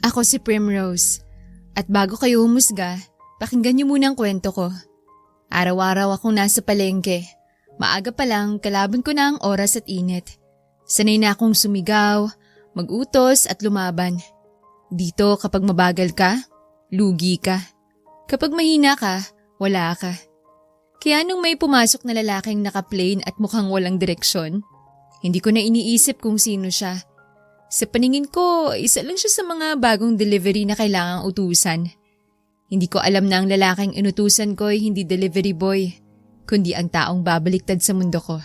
Ako si Primrose. At bago kayo humusga, pakinggan niyo muna ang kwento ko. Araw-araw akong nasa palengke. Maaga pa lang, kalaban ko na ang oras at init. Sanay na akong sumigaw, mag-utos at lumaban. Dito kapag mabagal ka, lugi ka. Kapag mahina ka, wala ka. Kaya nung may pumasok na lalaking naka-plain at mukhang walang direksyon, hindi ko na iniisip kung sino siya. Sa paningin ko, isa lang siya sa mga bagong delivery na kailangang utusan. Hindi ko alam na ang lalaking inutusan ko ay hindi delivery boy, kundi ang taong babaliktad sa mundo ko.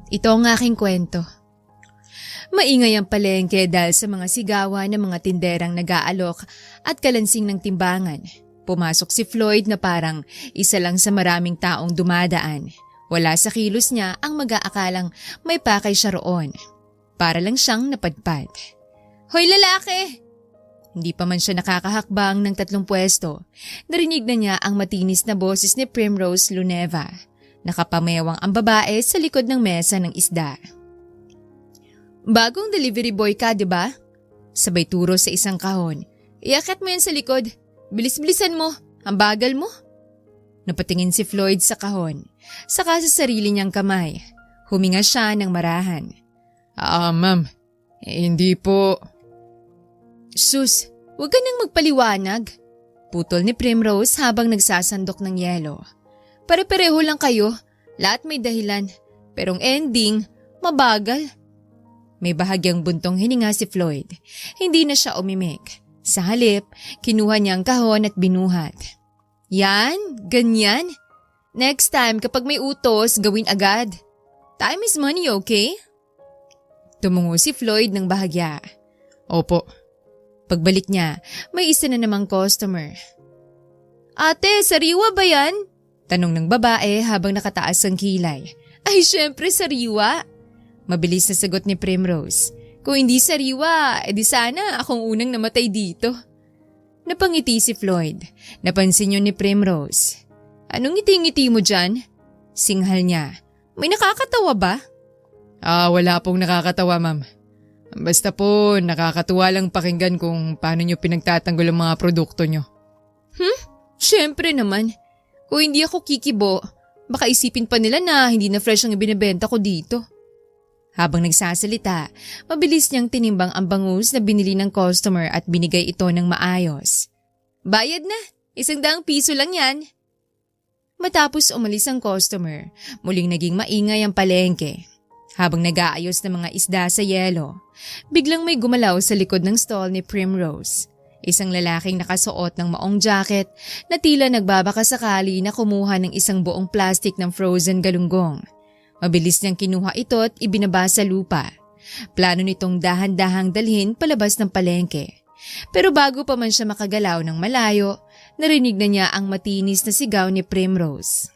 Ito ang aking kwento. Maingay ang palengke dahil sa mga sigawan ng mga tinderang nag-aalok at kalansing ng timbangan. Pumasok si Floyd na parang isa lang sa maraming taong dumadaan. Wala sa kilos niya ang mag-aakalang may pakay siya roon. Para lang siyang napadpad. Hoy lalaki! Hindi pa man siya nakakahakbang ng 3 pwesto, narinig na niya ang matinis na boses ni Primrose Luneva. Nakapamewang ang babae sa likod ng mesa ng isda. Bagong delivery boy ka, di ba? Sabay turo sa isang kahon. Iakyat mo yan sa likod. Bilis-bilisan mo. Ang bagal mo. Napatingin si Floyd sa kahon. Saka sa sarili niyang kamay. Huminga siya ng marahan. Ma'am. Hindi po. Sus, huwag ka nang magpaliwanag. Putol ni Primrose habang nagsasandok ng yelo. Pare-pareho lang kayo. Lahat may dahilan. Pero ang ending, mabagal. May bahagyang buntong hininga si Floyd. Hindi na siya umimik. Sa halip, kinuha niya ang kahon at binuhat. Yan, ganyan. Next time kapag may utos, gawin agad. Time is money, okay? Tumungo si Floyd ng bahagya. Opo. Pagbalik niya, may isa na namang customer. Ate, sariwa ba yan? Tanong ng babae habang nakataas ang kilay. Ay, syempre sariwa. Mabilis na sagot ni Primrose. Kung hindi sariwa, edi sana akong unang namatay dito. Napangiti si Floyd. Napansin niyo ni Primrose. Anong ngiti-ngiti mo dyan? Singhal niya. May nakakatawa ba? Wala pong nakakatawa, ma'am. Basta po, nakakatuwa lang pakinggan kung paano nyo pinagtatanggol ang mga produkto nyo. Syempre naman. Kung hindi ako kikibo, baka isipin pa nila na hindi na fresh ang ibinebenta ko dito. Habang nagsasalita, mabilis niyang tinimbang ang bangus na binili ng customer at binigay ito ng maayos. Bayad na, 100 piso lang yan. Matapos umalis ang customer, muling naging maingay ang palengke. Habang nag-aayos ng mga isda sa yelo, biglang may gumalaw sa likod ng stall ni Primrose. Isang lalaking nakasuot ng maong jacket na tila nagbabaka sakali na kumuha ng isang buong plastic ng frozen galunggong. Mabilis niyang kinuha ito at ibinaba sa lupa. Plano nitong dahan-dahang dalhin palabas ng palengke. Pero bago pa man siya makagalaw ng malayo, narinig na niya ang matinis na sigaw ni Primrose.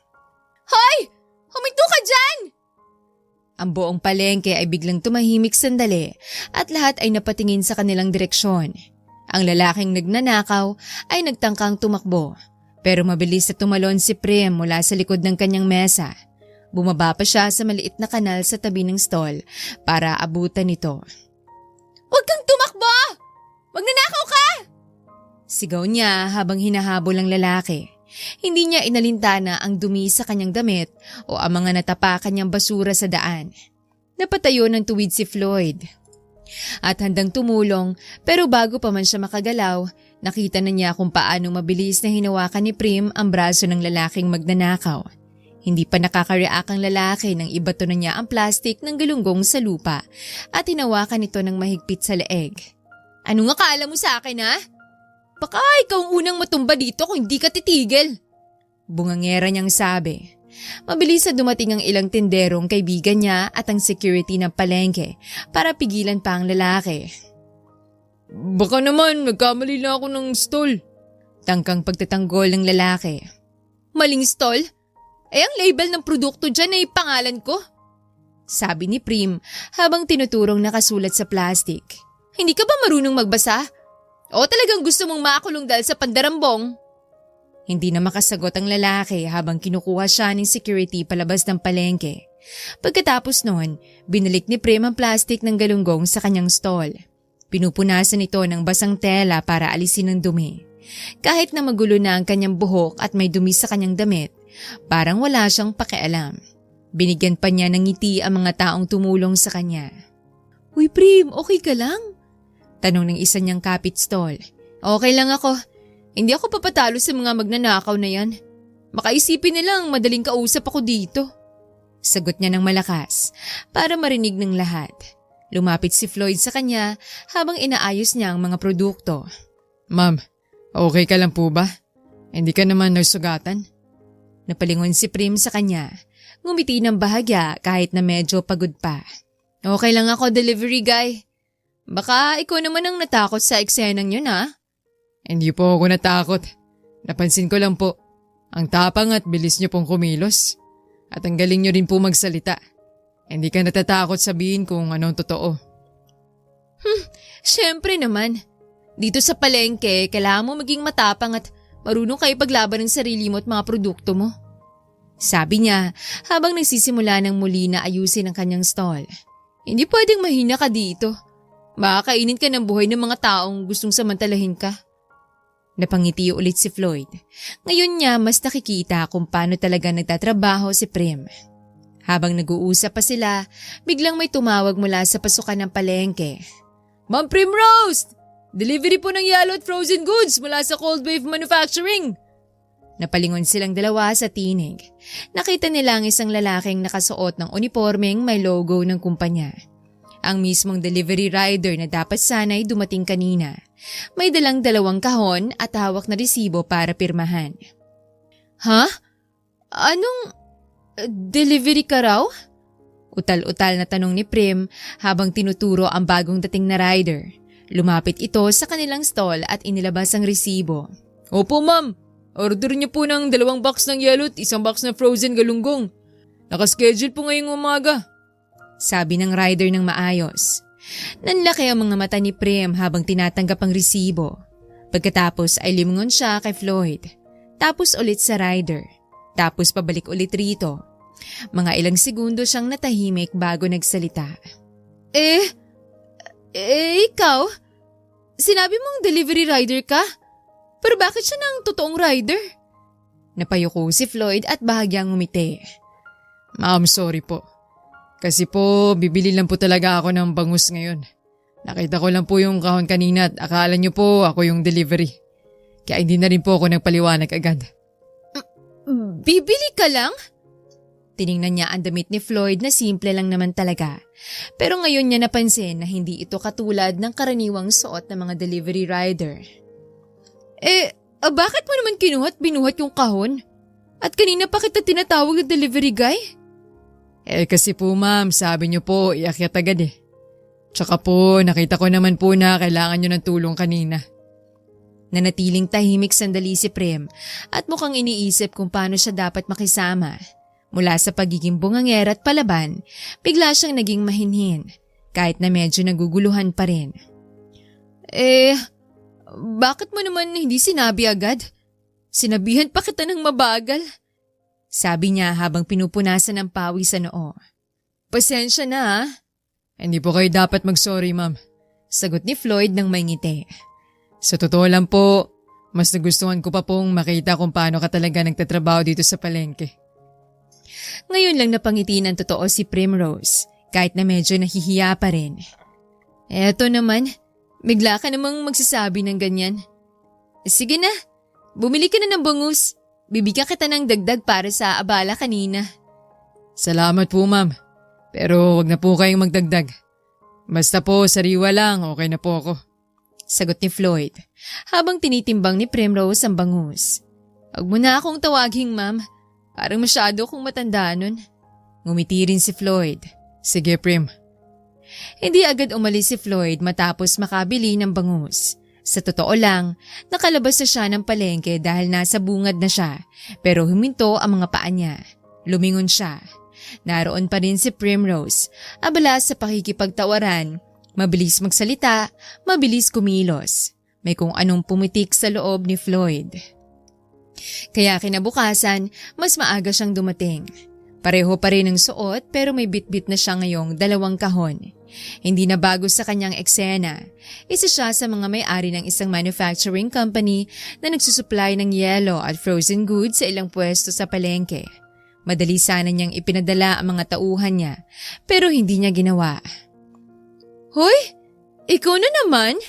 Hoy! Huminto ka dyan! Ang buong palengke ay biglang tumahimik sandali at lahat ay napatingin sa kanilang direksyon. Ang lalaking nagnanakaw ay nagtangkang tumakbo, pero mabilis na tumalon si Prim mula sa likod ng kanyang mesa. Bumaba pa siya sa maliit na kanal sa tabi ng stall para abutan ito. Huwag kang tumakbo! Magnanakaw ka! Sigaw niya habang hinahabol ang lalaki. Hindi niya inalintana ang dumi sa kanyang damit o ang mga natapakan niyang basura sa daan. Napatayo ng tuwid si Floyd at handang tumulong, pero bago pa man siya makagalaw, nakita na niya kung paano mabilis na hinawakan ni Prim ang braso ng lalaking magnanakaw. Hindi pa nakaka-react ang lalaki nang ibato na niya ang plastic ng galunggong sa lupa at hinawakan ito ng mahigpit sa leeg. Ano nga akala mo sa akin, ha? Baka ikaw ang unang matumba dito kung hindi ka titigil. Bungangera niyang sabi. Mabilis na dumating ang ilang tinderong kaibigan niya at ang security ng palengke para pigilan pa ang lalaki. Baka naman nagkamali lang ako ng stall. Tangkang pagtatanggol ng lalaki. Maling stall? Ang label ng produkto dyan ay pangalan ko. Sabi ni Prim habang tinuturong nakasulat sa plastic. Hindi ka ba marunong magbasa? O talagang gusto mong makulong dahil sa pandarambong? Hindi na makasagot ang lalaki habang kinukuha siya ng security palabas ng palengke. Pagkatapos noon, binalik ni Prim ang plastic ng galunggong sa kanyang stall. Pinupunasan ito ng basang tela para alisin ang dumi. Kahit na magulo na ang kanyang buhok at may dumi sa kanyang damit, parang wala siyang pakialam. Binigyan pa niya ng ngiti ang mga taong tumulong sa kanya. "Uy Prim, okay ka lang?" Tanong ng isa niyang kapit stall. "Okay lang ako. Hindi ako papatalo sa mga magnanakaw na yan. Makaisipin nilang madaling kausap ako dito." Sagot niya ng malakas para marinig ng lahat. Lumapit si Floyd sa kanya habang inaayos niya ang mga produkto. Ma'am, okay ka lang po ba? Hindi ka naman nagsugatan? Napalingon si Prim sa kanya. Ngumiti ng bahagya kahit na medyo pagod pa. "Okay lang ako, delivery guy. Baka ikaw naman ang natakot sa eksenang yun ha?" Hindi po ako natakot. Napansin ko lang po. Ang tapang at bilis niyo pong kumilos. At ang galing niyo rin po magsalita. Hindi ka natatakot sabihin kung anong totoo. Siyempre naman. Dito sa palengke, kailangan mo maging matapang at marunong kayo paglaban ng sarili mo at mga produkto mo. Sabi niya habang nagsisimula ng muli na ayusin ang kanyang stall. Hindi pwedeng mahina ka dito. Makakainin ka ng buhay ng mga taong gustong samantalahin ka. Napangiti ulit si Floyd. Ngayon niya mas nakikita kung paano talaga nagtatrabaho si Prim. Habang nag-uusap pa sila, biglang may tumawag mula sa pasukan ng palengke. "Ma'am Primrose! Delivery po ng yellow at frozen goods mula sa Cold Wave Manufacturing!" Napalingon silang dalawa sa tinig. Nakita nila ang isang lalaking nakasuot ng unipormeng may logo ng kumpanya. Ang mismong delivery rider na dapat sana'y dumating kanina. May dalang 2 kahon at hawak na resibo para pirmahan. "Ha? Anong delivery ka raw?" Utal-utal na tanong ni Prim habang tinuturo ang bagong dating na rider. Lumapit ito sa kanilang stall at inilabas ang resibo. "Opo ma'am, order niyo po ng 2 box ng yellow at 1 box na frozen galunggong. Nakaschedule po ngayong umaga," sabi ng rider ng maayos. Nanlaki ang mga mata ni Prim habang tinatanggap ang resibo. Pagkatapos ay limungon siya kay Floyd. Tapos ulit sa rider. Tapos pabalik ulit rito. Mga ilang segundo siyang natahimik bago nagsalita. Ikaw? Sinabi mong delivery rider ka? Pero bakit siya ng totoong rider?" Napayuko si Floyd at bahagyang ngumiti. "Ma'am, sorry po. Kasi po, bibili lang po talaga ako ng bangus ngayon. Nakita ko lang po yung kahon kanina at akala niyo po ako yung delivery. Kaya hindi na rin po ako nagpaliwanag agad." "Bibili ka lang?" Tiningnan niya ang damit ni Floyd na simple lang naman talaga. Pero ngayon niya napansin na hindi ito katulad ng karaniwang suot ng mga delivery rider. Bakit mo naman kinuha at binuhat yung kahon? At kanina pa kita tinatawag na delivery guy? Kasi po ma'am, sabi niyo po iakyat agad eh. Tsaka po, nakita ko naman po na kailangan niyo ng tulong kanina. Nanatiling tahimik sandali si Prim at mukhang iniisip kung paano siya dapat makisama. Mula sa pagiging bunganger at palaban, bigla siyang naging mahinhin kahit na medyo naguguluhan pa rin. Bakit mo naman hindi sinabi agad? Sinabihan pa kita ng mabagal. Sabi niya habang pinupunasan ng pawis sa noo. Pasensya na ha. Hindi po kayo dapat mag-sorry ma'am. Sagot ni Floyd ng may ngiti. Sa totoo lang po, mas nagustuhan ko pa pong makita kung paano ka talaga nagtatrabaho dito sa palengke. Ngayon lang napangiti ng totoo si Primrose, kahit na medyo nahihiya pa rin. Eto naman, bigla ka namang magsasabi ng ganyan. Sige na, bumili ka na ng bangus. Bibigyan kita ng dagdag para sa abala kanina. Salamat po ma'am, pero wag na po kayong magdagdag. Basta po sariwa lang, okay na po ako. Sagot ni Floyd, habang tinitimbang ni Primrose ang bangus. Wag mo na akong tawaging ma'am. Parang masyado kong matanda nun. Ngumiti rin si Floyd. Sige, Prim. Hindi agad umalis si Floyd matapos makabili ng bangus. Sa totoo lang, nakalabas na siya ng palengke dahil nasa bungad na siya, pero huminto ang mga paa niya. Lumingon siya. Naroon pa rin si Primrose, abala sa pakikipagtawaran, mabilis magsalita, mabilis kumilos. May kung anong pumitik sa loob ni Floyd. Kaya kinabukasan, mas maaga siyang dumating. Pareho pa rin ang suot pero may bitbit na siya ngayong 2 kahon. Hindi na bago sa kanyang eksena. Isa siya sa mga may-ari ng isang manufacturing company na nagsusupply ng yelo at frozen goods sa ilang pwesto sa palengke. Madali sana niyang ipinadala ang mga tauhan niya, pero hindi niya ginawa. Hoy! Ikaw na naman?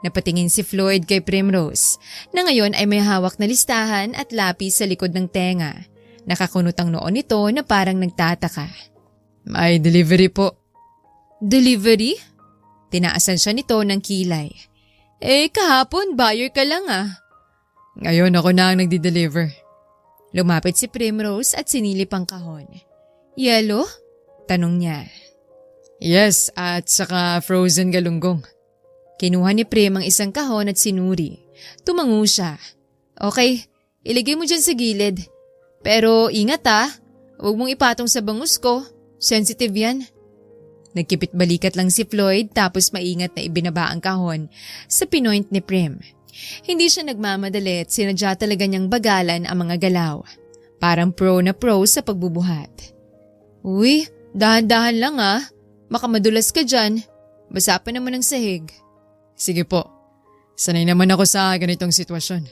Napatingin si Floyd kay Primrose, na ngayon ay may hawak na listahan at lapis sa likod ng tenga. Nakakunot ang noo nito na parang nagtataka. May delivery po. Delivery? Tinaasan siya nito ng kilay. Kahapon buyer ka lang ah. Ngayon ako na ang nagdi-deliver. Lumapit si Primrose at sinilip ang kahon. Yelo? Tanong niya. Yes, at saka frozen galunggong. Kinuha ni Prim ang isang kahon at sinuri. Tumango siya. Okay, ilagay mo dyan sa gilid. Pero ingat huwag mong ipatong sa bangus ko. Sensitive yan. Nagkipit balikat lang si Floyd tapos maingat na ibinaba ang kahon sa pinoint ni Prim. Hindi siya nagmamadali at sinadya talaga niyang bagalan ang mga galaw. Parang pro na pro sa pagbubuhat. Uy, dahan-dahan lang Baka madulas ka dyan. Basa pa naman ang sahig. Sige po. Sanay naman ako sa ganitong sitwasyon.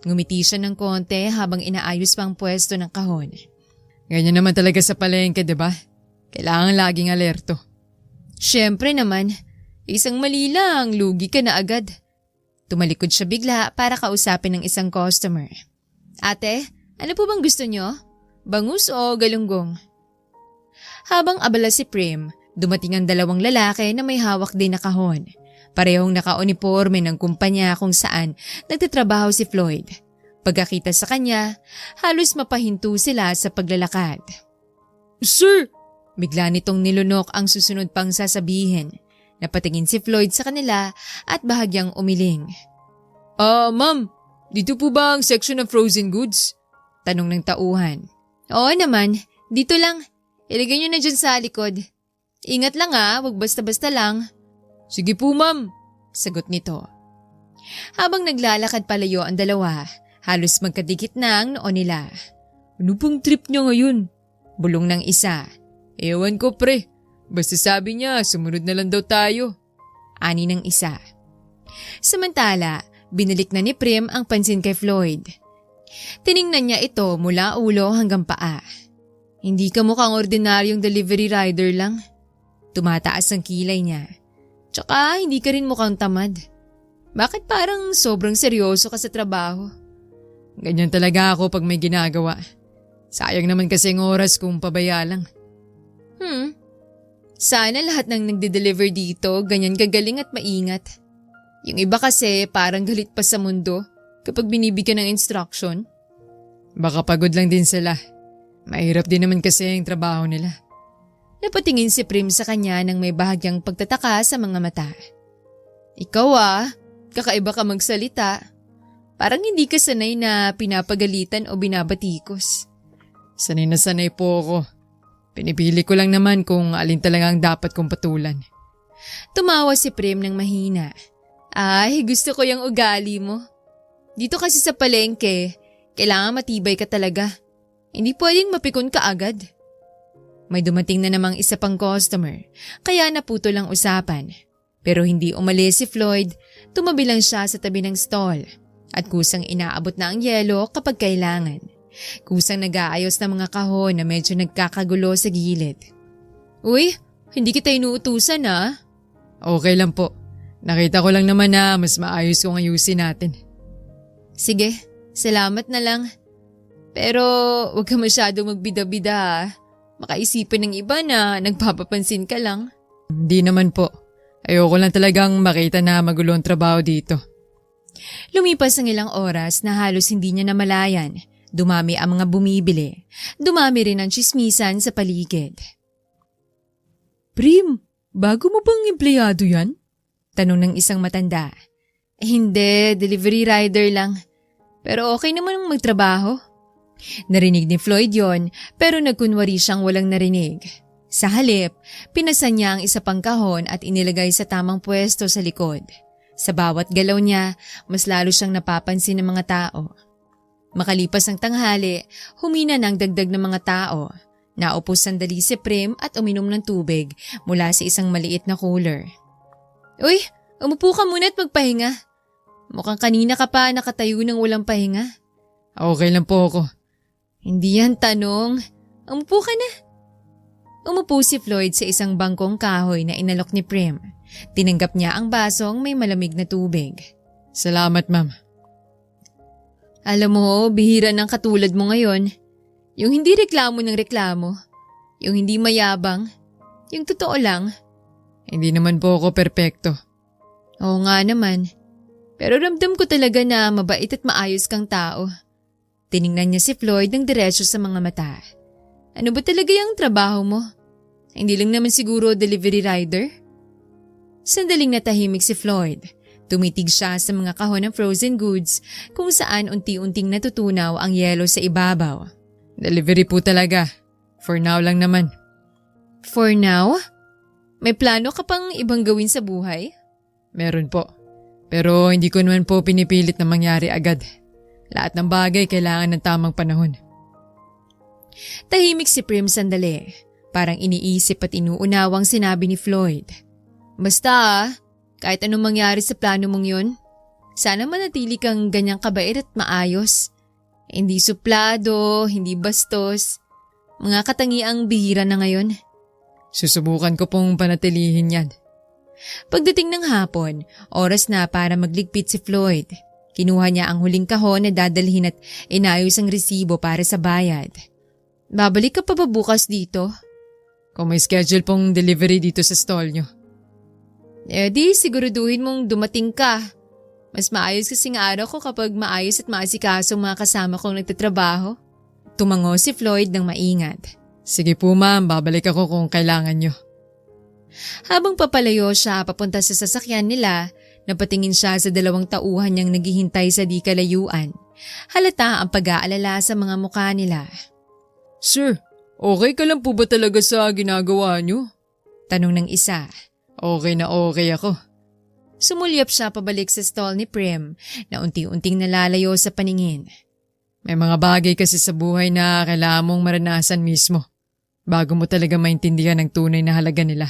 Ngumiti siya ng konti habang inaayos pa ang pwesto ng kahon. Ganyan naman talaga sa palengke, diba? Kailangan laging alerto. Siyempre naman, isang mali lang, lugi ka na agad. Tumalikod siya bigla para kausapin ng isang customer. Ate, ano po bang gusto nyo? Bangus o galunggong? Habang abala si Prim, dumating ang dalawang lalaki na may hawak din na kahon. Parehong naka-uniforme ng kumpanya kung saan nagtatrabaho si Floyd. Pagkakita sa kanya, halos mapahinto sila sa paglalakad. Sir! Bigla nitong nilunok ang susunod pang sasabihin. Napatingin si Floyd sa kanila at bahagyang umiling. Ma'am, dito po ba ang section ng frozen goods? Tanong ng tauhan. Oo naman, dito lang. Ilagay nyo na dyan sa likod. Ingat lang wag basta-basta lang. Sige po ma'am, sagot nito. Habang naglalakad palayo ang dalawa, halos magkadikit na ang noo nila. Ano pang trip niya ngayon? Bulong ng isa. Ewan ko pre, basta sabi niya sumunod na lang daw tayo. Ani ng isa. Samantala, binalik na ni Prim ang pansin kay Floyd. Tiningnan niya ito mula ulo hanggang paa. Hindi ka mukhang ordinaryong delivery rider lang. Tumataas ang kilay niya. Tsaka hindi ka rin mukhang tamad. Bakit parang sobrang seryoso ka sa trabaho? Ganyan talaga ako pag may ginagawa. Sayang naman kasi ang oras kung pabaya lang. Sana lahat ng nagde-deliver dito ganyan kagaling at maingat. Yung iba kasi parang galit pa sa mundo kapag binibigyan ng instruction. Baka pagod lang din sila. Mahirap din naman kasi ang trabaho nila. Napatingin si Prim sa kanya nang may bahagyang pagtataka sa mga mata. Ikaw kakaiba ka magsalita. Parang hindi ka sanay na pinapagalitan o binabatikos. Sanay na sanay po ako. Pinipili ko lang naman kung alin talaga ang dapat kong patulan. Tumawa si Prim ng mahina. Ay, gusto ko yung ugali mo. Dito kasi sa palengke, kailangan matibay ka talaga. Hindi pwedeng mapikon ka agad. May dumating na namang isa pang customer, kaya naputol ang usapan. Pero hindi umalis si Floyd, tumabi lang siya sa tabi ng stall at kusang inaabot na ang yelo kapag kailangan. Kusang nag-aayos ng mga kahon na medyo nagkakagulo sa gilid. Uy, hindi kita inuutusan Okay lang po. Nakita ko lang naman na mas maayos kung ayusin natin. Sige, salamat na lang. Pero huwag ka masyadong magbida-bida Makaisipin ng iba na nagpapapansin ka lang. Hindi naman po. Ayoko lang talagang makita na magulo ang trabaho dito. Lumipas ang ilang oras na halos hindi niya namalayan. Dumami ang mga bumibili. Dumami rin ang tsismisan sa paligid. Prim, bago mo bang empleyado yan? Tanong ng isang matanda. Hindi, delivery rider lang. Pero okay naman magtrabaho. Narinig ni Floyd yon pero nagkunwari siyang walang narinig. Sa halip, pinasan niya ang isa pang kahon at inilagay sa tamang pwesto sa likod. Sa bawat galaw niya, mas lalo siyang napapansin ng mga tao. Makalipas ang tanghali, humina na ang dagdag ng mga tao. Naupo sandali si Prim at uminom ng tubig mula sa isang maliit na cooler. Uy, umupo ka muna at magpahinga. Mukhang kanina ka pa nakatayo ng walang pahinga. Okay lang po ako. Hindi yan tanong. Umupo ka na. Umupo si Floyd sa isang bangkong kahoy na inalok ni Prim. Tinanggap niya ang basong may malamig na tubig. Salamat, ma'am. Alam mo, bihira ng katulad mo ngayon. Yung hindi reklamo ng reklamo. Yung hindi mayabang. Yung totoo lang. Hindi naman po ako perpekto. Oo nga naman. Pero ramdam ko talaga na mabait at maayos kang tao. Tiningnan niya si Floyd ng diretso sa mga mata. Ano ba talaga yung trabaho mo? Hindi lang naman siguro delivery rider? Sandaling natahimik si Floyd. Tumitig siya sa mga kahon ng frozen goods kung saan unti-unting natutunaw ang yelo sa ibabaw. Delivery po talaga. For now lang naman. For now? May plano ka pang ibang gawin sa buhay? Meron po. Pero hindi ko naman po pinipilit na mangyari agad. Lahat ng bagay kailangan ng tamang panahon. Tahimik si Prim sandali. Parang iniisip at inuunawang sinabi ni Floyd. Basta kahit anong mangyari sa plano mong yun, sana manatili kang ganyang kabait at maayos. Hindi suplado, hindi bastos. Mga katangiang bihira na ngayon. Susubukan ko pong panatilihin yan. Pagdating ng hapon, oras na para magligpit si Floyd. Kinuha niya ang huling kahon na dadalhin at inayos ang resibo para sa bayad. Babalik ka pa ba bukas dito? Kung may schedule pong delivery dito sa stall nyo. Di siguraduhin mong dumating ka. Mas maayos kasing araw ko kapag maayos at maasikaso ang mga kasama kong nagtatrabaho. Tumango si Floyd ng maingat. Sige po ma'am, babalik ako kung kailangan nyo. Habang papalayo siya papunta sa sasakyan nila, napatingin siya sa dalawang tauhan niyang naghihintay sa di kalayuan. Halata ang pag-aalala sa mga mukha nila. Sir, okay ka lang po ba talaga sa ginagawa nyo? Tanong ng isa. Okay na okay ako. Sumulyap siya pabalik sa stall ni Prim na unti-unting nalalayo sa paningin. May mga bagay kasi sa buhay na kailangan mong maranasan mismo bago mo talaga maintindihan ang tunay na halaga nila.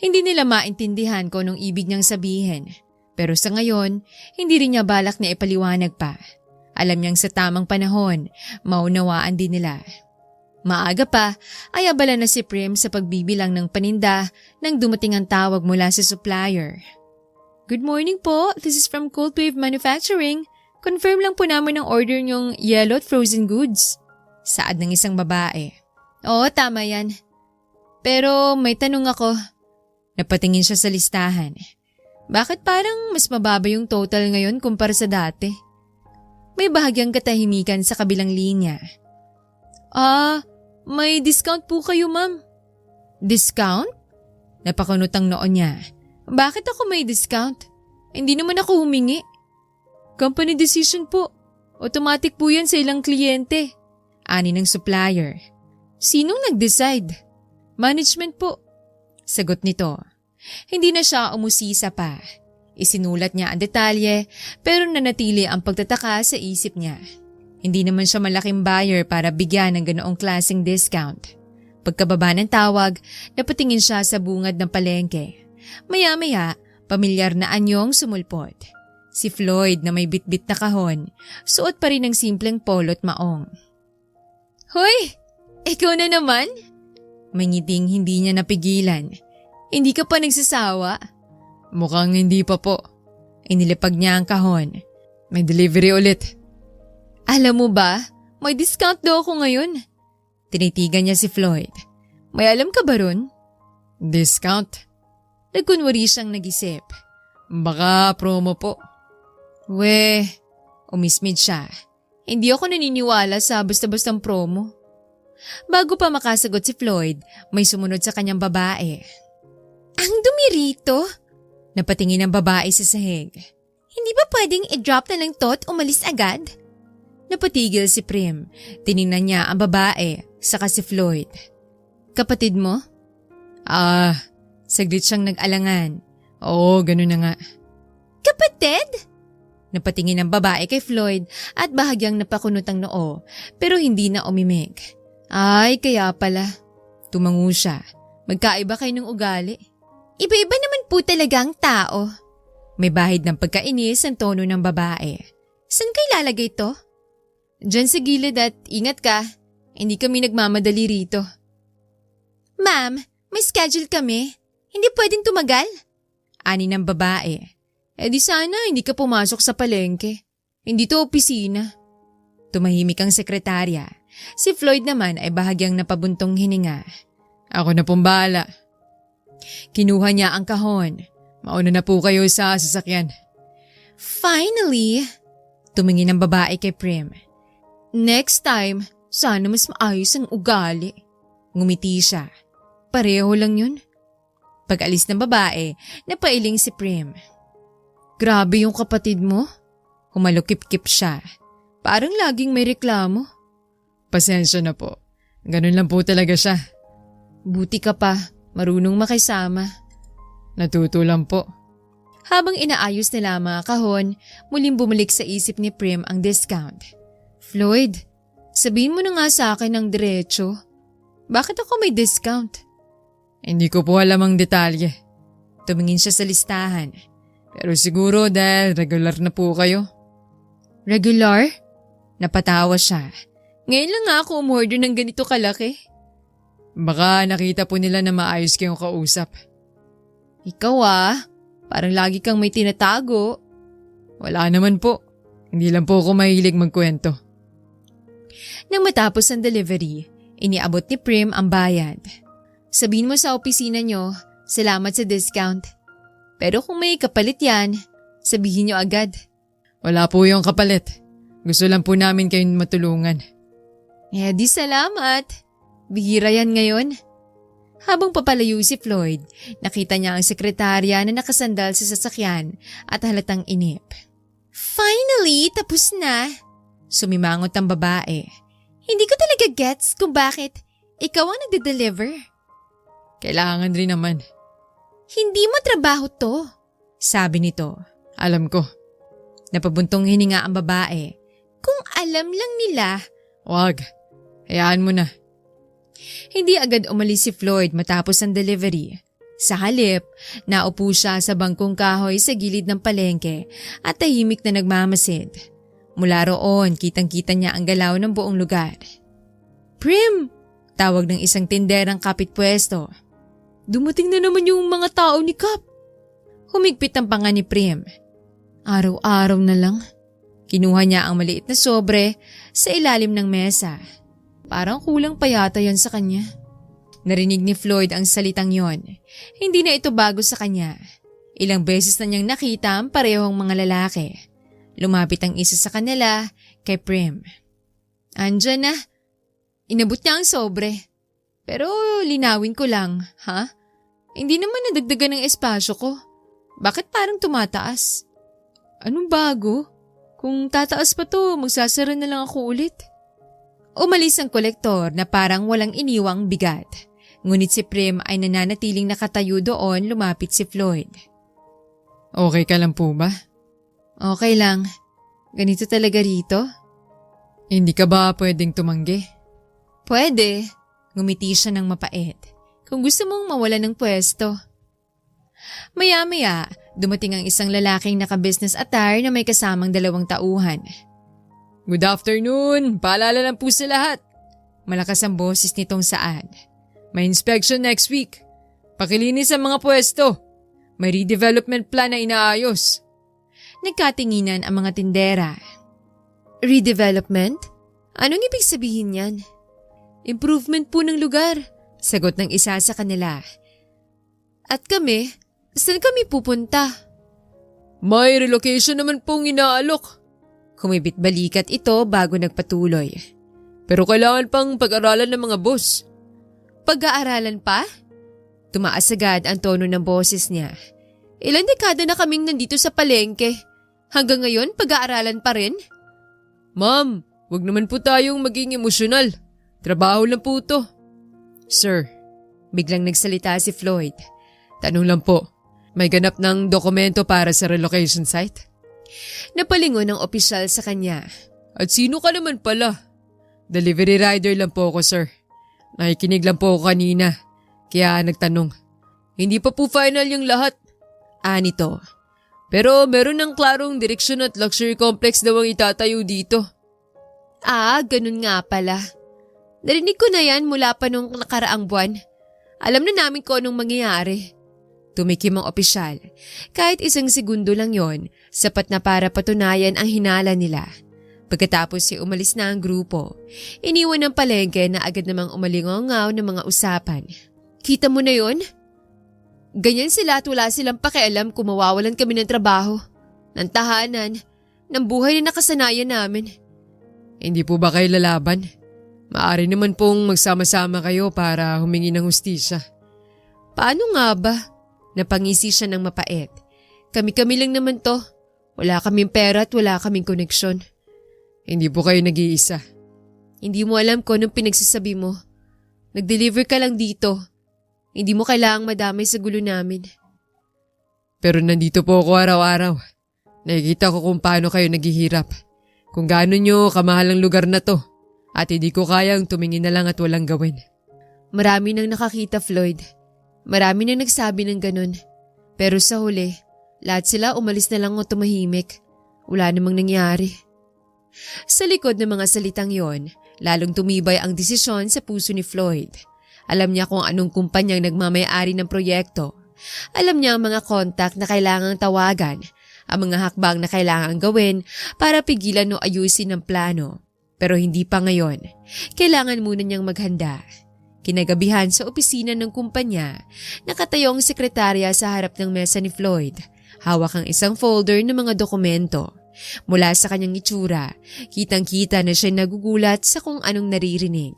Hindi nila maintindihan kung anong ibig niyang sabihin. Pero sa ngayon, hindi rin niya balak na ipaliwanag pa. Alam niyang sa tamang panahon, maunawaan din nila. Maaga pa ay abala na si Prim sa pagbibilang ng paninda nang dumating ang tawag mula sa supplier. Good morning po, this is from Cold Wave Manufacturing. Confirm lang po namin ang order niyong yellow at frozen goods. Saad ng isang babae. Oo, tama yan. Pero may tanong ako. Napatingin siya sa listahan. Bakit parang mas mababa yung total ngayon kumpara sa dati? May bahagyang katahimikan sa kabilang linya. May discount po kayo, ma'am. Discount? Napakunot ang noon niya. Bakit ako may discount? Hindi naman ako humingi. Company decision po. Automatic po yan sa ilang kliyente. Ani ng supplier. Sinong nag-decide? Management po. Sagot nito. Hindi na siya umusisa pa. Isinulat niya ang detalye pero nanatili ang pagtataka sa isip niya. Hindi naman siya malaking buyer para bigyan ng ganoong klaseng discount. Pagkababa ng tawag, napatingin siya sa bungad ng palengke. Maya-maya, pamilyar na anyong sumulpot. Si Floyd na may bitbit na kahon, suot pa rin ng simpleng polo't maong. Hoy! Ikaw na naman? May ngiting hindi niya napigilan. Hindi ka pa nagsasawa? Mukhang hindi pa po. Inilipag niya ang kahon. May delivery ulit. Alam mo ba, may discount daw ako ngayon. Tinitigan niya si Floyd. May alam ka ba ron? Discount? Nagkunwari siyang nag-isip. Baka promo po. Umismid siya. Hindi ako naniniwala sa basta-bastang promo. Bago pa makasagot si Floyd, may sumunod sa kanyang babae. Ang dumi rito. Napatingin ang babae sa sahig. Hindi ba pwedeng i-drop na lang to at umalis agad? Napatigil si Prim. Tiningnan niya ang babae, saka si Floyd. Kapatid mo? Saglit siyang nag-alangan. Oo, ganun na nga. Kapatid? Napatingin ang babae kay Floyd at bahagyang napakunot ang noo pero hindi na umimik. Ay, kaya pala. Tumango siya. Magkaiba kayo ng ugali. Iba-iba naman po talaga ang tao. May bahid ng pagkainis ang tono ng babae. Saan kayo lalagay to? Diyan sa gilid at ingat ka. Hindi kami nagmamadali rito. Ma'am, may schedule kami. Hindi pwedeng tumagal. Ani ng babae. Di sana hindi ka pumasok sa palengke. Hindi to opisina. Tumahimik ang sekretarya. Si Floyd naman ay bahagyang napabuntong hininga. Ako na pong bahala. Kinuha niya ang kahon. Mauna na po kayo sa sasakyan. Finally! Tumingin ang babae kay Prim. Next time, sana mas maayos ang ugali. Ngumiti siya. Pareho lang yun. Pag-alis ng babae, napailing si Prim. Grabe yung kapatid mo. Humalukip-kip siya. Parang laging may reklamo. Pasensya na po. Ganun lang po talaga siya. Buti ka pa, marunong makisama. Natuto lang po. Habang inaayos nila ang mga kahon, muling bumalik sa isip ni Prim ang discount. Floyd, sabihin mo na nga sa akin ng diretso. Bakit ako may discount? Hindi ko po alam ang detalye. Tumingin siya sa listahan. Pero siguro dahil regular na po kayo. Regular? Napatawa siya. Ngayon lang nga ako umorder ng ganito kalaki. Baka nakita po nila na maayos kayong kausap. Ikaw parang lagi kang may tinatago. Wala naman po. Hindi lang po ako mahilig magkwento. Nang matapos ang delivery, iniabot ni Prim ang bayad. Sabihin mo sa opisina nyo, salamat sa discount. Pero kung may kapalit yan, sabihin nyo agad. Wala po yung kapalit. Gusto lang po namin kayong matulungan. Di salamat. Bihira yan ngayon. Habang papalayo si Floyd, nakita niya ang sekretarya na nakasandal sa sasakyan at halatang inip. Finally, tapos na. Sumimangot ang babae. Hindi ko talaga gets kung bakit ikaw ang nagde-deliver. Kailangan rin naman. Hindi mo trabaho to, sabi nito. Alam ko. Napabuntong hininga ang babae. Kung alam lang nila. Wag. Hayaan mo na. Hindi agad umalis si Floyd matapos ang delivery. Sa halip, naupo siya sa bangkong kahoy sa gilid ng palengke at tahimik na nagmamasid. Mula roon, kitang-kita niya ang galaw ng buong lugar. Prim! Tawag ng isang tinderang kapitpwesto. Dumating na naman yung mga tao ni Kap. Humigpit ang panga ni Prim. Araw-araw na lang. Kinuha niya ang maliit na sobre sa ilalim ng mesa. Parang kulang pa yata yan sa kanya. Narinig ni Floyd ang salitang yon. Hindi na ito bago sa kanya. Ilang beses na niyang nakita ang parehong mga lalaki. Lumapit ang isa sa kanila kay Prim. Andyan na. Inabot niya ang sobre. Pero linawin ko lang, ha? Hindi naman nadagdagan ng espasyo ko. Bakit parang tumataas? Anong bago? Kung tataas pa to, magsasara na lang ako ulit. Umalis ang kolektor na parang walang iniwang bigat. Ngunit si Prim ay nananatiling nakatayo doon, lumapit si Floyd. Okay ka lang po ba? Okay lang. Ganito talaga rito? Hindi ka ba pwedeng tumanggi? Pwede. Ngumiti siya ng mapait. Kung gusto mong mawala ng pwesto. Maya-maya, dumating ang isang lalaking naka-business attire na may kasamang 2 tauhan. Good afternoon! Paalala lang po sa lahat. Malakas ang boses nitong Saad. May inspection next week. Pakilinis ang mga pwesto. May redevelopment plan na inaayos. Nagkatinginan ang mga tindera. Redevelopment? Anong ibig sabihin yan? Improvement po ng lugar, sagot ng isa sa kanila. At kami, saan kami pupunta? May relocation naman pong inaalok. Kumibit balikat ito bago nagpatuloy. Pero kailangan pang pag-aralan ng mga boss. Pag-aaralan pa? Tumaas agad ang tono ng boses niya. Ilang dekada na kaming nandito sa palengke. Hanggang ngayon, pag-aaralan pa rin? Ma'am, wag naman po tayong maging emosyonal. Trabaho lang po to. Sir, biglang nagsalita si Floyd. Tanong lang po, may ganap ng dokumento para sa relocation site? Napalingon ng opisyal sa kanya. At sino ka naman pala? Delivery rider lang po ako, sir. Nakikinig lang po ako kanina, kaya nagtanong. Hindi pa po final yung lahat. Nito. Pero meron ng klarong direksyon at luxury complex daw ang itatayo dito. Ganun nga pala. Narinig ko na yan mula pa nung nakaraang buwan. Alam na namin kung anong mangyayari. Tumikim ang opisyal. Kahit isang segundo lang yon, sapat na para patunayan ang hinala nila. Pagkatapos umalis na ang grupo, iniwan ng palengke na agad namang umalingongaw ng mga usapan. Kita mo na yon? Ganyan sila at wala silang pakialam kung mawawalan kami ng trabaho, ng tahanan, ng buhay na nakasanayan namin. Hindi po ba kayo lalaban? Maaari naman pong magsama-sama kayo para humingi ng hustisya. Paano nga ba? Napangisi siya ng mapait. Kami-kami lang naman to. Wala kaming pera at wala kaming koneksyon. Hindi po kayo nag-iisa. Hindi mo alam kung anong pinagsasabi mo. Nag-deliver ka lang dito. Hindi mo kailangang madamay sa gulo namin. Pero nandito po ako araw-araw. Nakikita ko kung paano kayo naghihirap. Kung gaano nyo kamahal ang lugar na to. At hindi ko kayang tumingin na lang at walang gawin. Marami nang nakakita, Floyd. Marami nang nagsabi ng ganun. Pero sa huli, lahat sila umalis na lang o tumahimik. Wala namang nangyari. Sa likod ng mga salitang yon, lalong tumibay ang desisyon sa puso ni Floyd. Alam niya kung anong kumpanyang nagmamayari ng proyekto. Alam niya ang mga kontak na kailangang tawagan, ang mga hakbang na kailangang gawin para pigilan o ayusin ang plano. Pero hindi pa ngayon. Kailangan muna niyang maghanda. Kinagabihan sa opisina ng kumpanya, nakatayo ang sekretarya sa harap ng mesa ni Floyd. Hawak ang isang folder ng mga dokumento. Mula sa kanyang itsura, kitang-kita na siya nagugulat sa kung anong naririnig.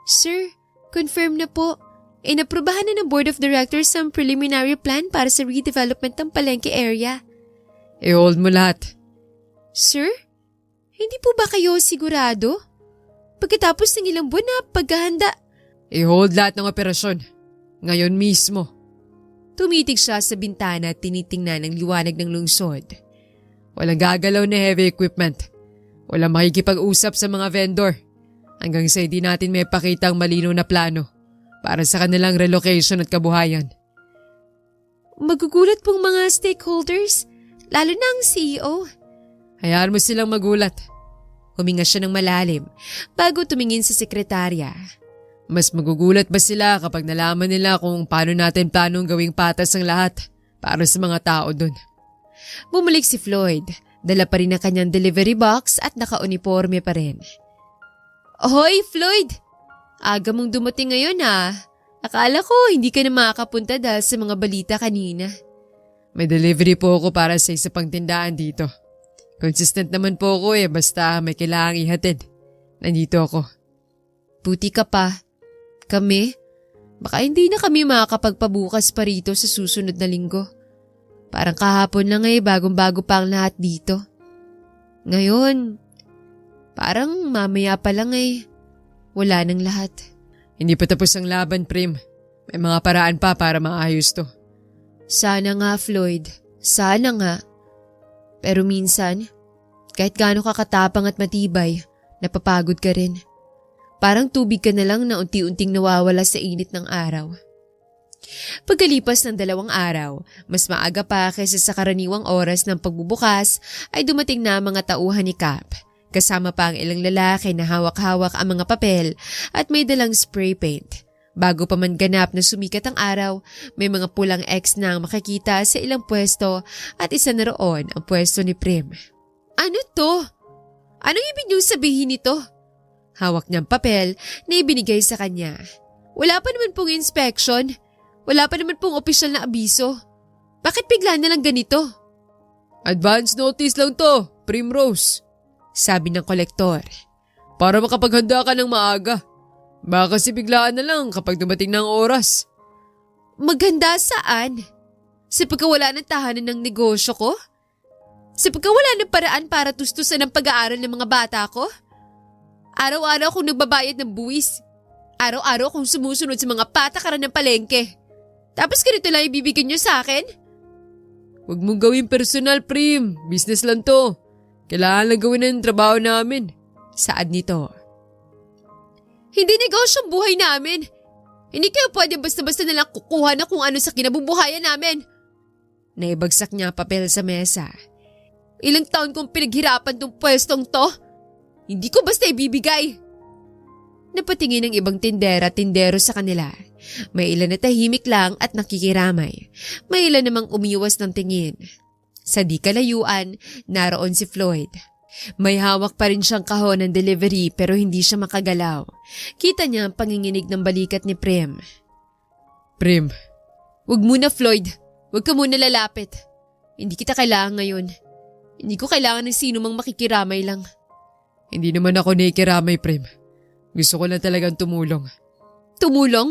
Sir, confirm na po. Inaprubahan na ng Board of Directors ang preliminary plan para sa redevelopment ng Palengke area. I-hold mo lahat. Sir? Hindi po ba kayo sigurado? Pagkatapos ng ilang buwan na paghahanda. I-hold lahat ng operasyon. Ngayon mismo. Tumitig siya sa bintana at tinitingnan ang liwanag ng lungsod. Walang gagalaw na heavy equipment. Walang makikipag-usap sa mga vendor. Hanggang sa hindi natin may pakita ang malinaw na plano para sa kanilang relocation at kabuhayan. Magugulat pong mga stakeholders, lalo na ang CEO. Hayaan mo silang magulat. Huminga siya ng malalim bago tumingin sa sekretarya. Mas magugulat ba sila kapag nalaman nila kung paano natin planong gawing patas ang lahat para sa mga tao dun? Bumalik si Floyd. Dala pa rin ang kanyang delivery box at naka-uniforme pa rin. Hoy, Floyd! Aga mong dumating ngayon Akala ko hindi ka na makakapunta dahil sa mga balita kanina. May delivery po ako para sa isa pang tindahan dito. Consistent naman po ako basta may kailangang ihatid. Nandito ako. Buti ka pa. Kami? Baka hindi na kami makakapagpabukas pa rito sa susunod na linggo. Parang kahapon lang bagong-bago pa ang lahat dito. Ngayon, parang mamaya pa lang wala nang lahat. Hindi pa tapos ang laban, Prim. May mga paraan pa para maayos to. Sana nga, Floyd. Sana nga. Pero minsan, kahit gaano ka katapang at matibay, napapagod ka rin. Parang tubig ka na lang na unti-unting nawawala sa init ng araw. Pagkalipas ng 2 araw, mas maaga pa kaysa sa karaniwang oras ng pagbubukas ay dumating na ang mga tauhan ni Cap. Kasama pa ang ilang lalaki na hawak-hawak ang mga papel at may dalang spray paint. Bago pa man ganap na sumikat ang araw, may mga pulang X na ang makikita sa ilang pwesto at isa na roon ang pwesto ni Prim. Ano to? Anong ibig niyong sabihin nito? Hawak niyang papel na ibinigay sa kanya. Wala pa naman pong inspection. Wala pa naman pong opisyal na abiso. Bakit bigla na lang ganito? Advance notice lang to, Primrose. Sabi ng kolektor. Para makapaghanda ka ng maaga. Baka kasi biglaan na lang kapag dumating ng oras. Maghanda saan? Sa pagkawala ng tahanan ng negosyo ko? Sa pagkawala ng paraan para tustusan ang pag-aaral ng mga bata ko? Araw-araw akong nagbabayad ng buwis. Araw-araw akong sumusunod sa mga patakaran ng palengke. Tapos ganito lang ibibigyan niyo sa akin? Huwag mong gawin personal, Prim. Business lang to. Kailangan lang gawin ang trabaho namin. Saad nito. Hindi negosyo ang buhay namin. Hindi kayo pwede basta-basta nalang kukuha na kung ano sa kinabubuhayan namin. Naibagsak niya ang papel sa mesa. Ilang taon kong pinaghirapan tong pwestong to. Hindi ko basta ibibigay. Napatingin ng ibang tindera at tindero sa kanila. May ilan na tahimik lang at nakikiramay. May ilan namang umiwas ng tingin. Sa di kalayuan, naroon si Floyd. May hawak pa rin siyang kahon ng delivery pero hindi siya makagalaw. Kita niya ang panginginig ng balikat ni Prem. Prem. Wag muna Floyd, wag ka muna lalapit. Hindi kita kailangan ngayon. Hindi ko kailangan ng sino mang makikiramay lang. Hindi naman ako nakikiramay, Prem. Gusto ko lang talagang tumulong. Tumulong?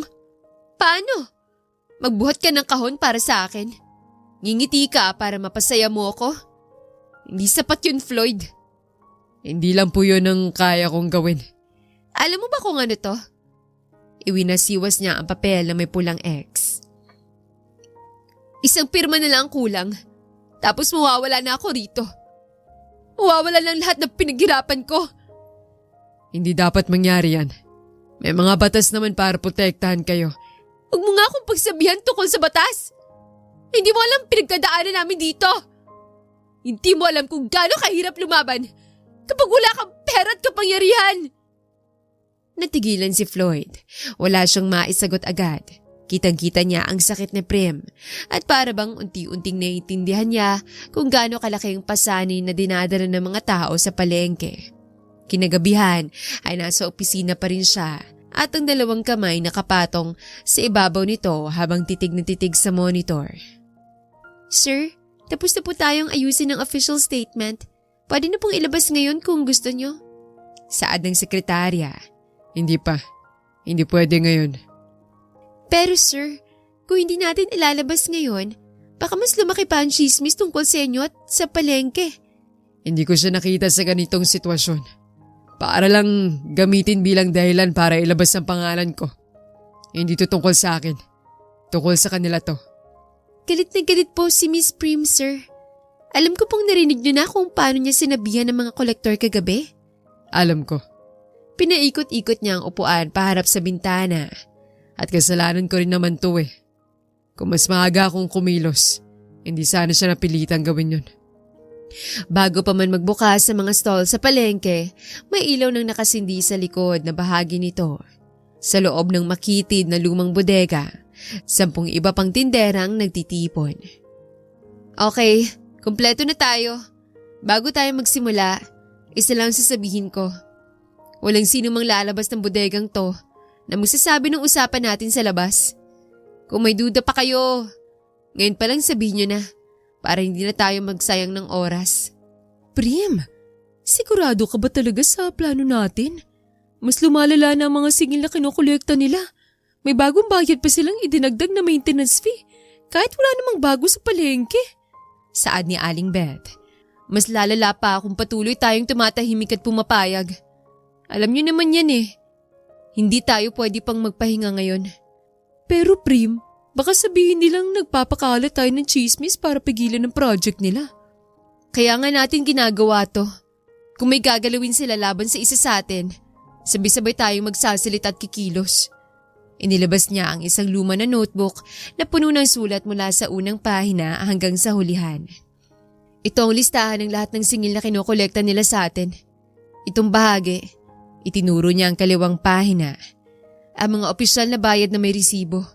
Paano? Magbuhat ka ng kahon para sa akin? Ngingiti ka para mapasaya mo ako? Hindi sapat yun, Floyd. Hindi lang po yun ang kaya kong gawin. Alam mo ba kung ano to? Iwinasiwas niya ang papel na may pulang X. Isang pirma na lang ang kulang. Tapos mawawala na ako rito. Mawawala lang lahat ng pinaghirapan ko. Hindi dapat mangyari yan. May mga batas naman para protektahan kayo. Huwag mo nga akong pagsabihan tungkol sa batas. Hindi mo alam pinagdadaanan namin dito. Hindi mo alam kung gaano kahirap lumaban kapag wala kang pera at kapangyarihan. Natigilan si Floyd. Wala siyang maisagot agad. Kitang-kita niya ang sakit ni Prem at para bang unti-unting naiintindihan niya kung gaano kalaki ang pasanin na dinadala ng mga tao sa palengke. Kinagabihan ay nasa opisina pa rin siya at ang dalawang kamay nakapatong sa ibabaw nito habang titig na titig sa monitor. Sir, tapos na po tayong ayusin ang official statement. Pwede na pong ilabas ngayon kung gusto nyo. Saad ng sekretarya. Hindi pa. Hindi pwede ngayon. Pero sir, kung hindi natin ilalabas ngayon, baka mas lumaki pa ang chismis tungkol sa inyo at sa palengke. Hindi ko siya nakita sa ganitong sitwasyon. Para lang gamitin bilang dahilan para ilabas ang pangalan ko. Hindi to tungkol sa akin. Tungkol sa kanila to. Galit na galit po si Miss Prim, sir. Alam ko pong narinig niyo na kung paano niya sinabihan ng mga kolektor kagabi. Alam ko. Pinaikot-ikot niya ang upuan paharap sa bintana. At kasalanan ko rin naman to eh. Kung mas maaga akong kumilos, hindi sana siya napilitang gawin yun. Bago pa man magbukas sa mga stall sa palengke, may ilaw nang nakasindi sa likod na bahagi nito. Sa loob ng makitid na lumang bodega, 10 iba pang tinderang nagtitipon. Okay, kumpleto na tayo. Bago tayo magsimula, isa lang sasabihin ko. Walang sino mang lalabas ng bodegang to na magsasabi ng usapan natin sa labas. Kung may duda pa kayo, ngayon pa lang sabihin nyo na para hindi na tayo magsayang ng oras. Prim, sigurado ka ba talaga sa plano natin? Mas lumalala na ang mga singil na kinukolekta nila. May bagong bayad pa silang idinagdag na maintenance fee kahit wala namang bago sa palengke. Saad ni Aling Beth. Mas lalala pa kung patuloy tayong tumatahimik at pumapayag. Alam niyo naman yan eh. Hindi tayo pwede pang magpahinga ngayon. Pero Prim, baka sabihin nilang nagpapakalat tayo ng chismis para pigilan ang project nila. Kaya nga natin ginagawa to. Kung may gagalawin sila laban sa isa sa atin, sabay-sabay tayong magsasalita at kikilos. Inilabas niya ang isang luma na notebook na puno ng sulat mula sa unang pahina hanggang sa hulihan. Ito ang listahan ng lahat ng singil na kinokolekta nila sa atin. Itong bahagi, itinuro niya ang kaliwang pahina. Ang mga opisyal na bayad na may resibo.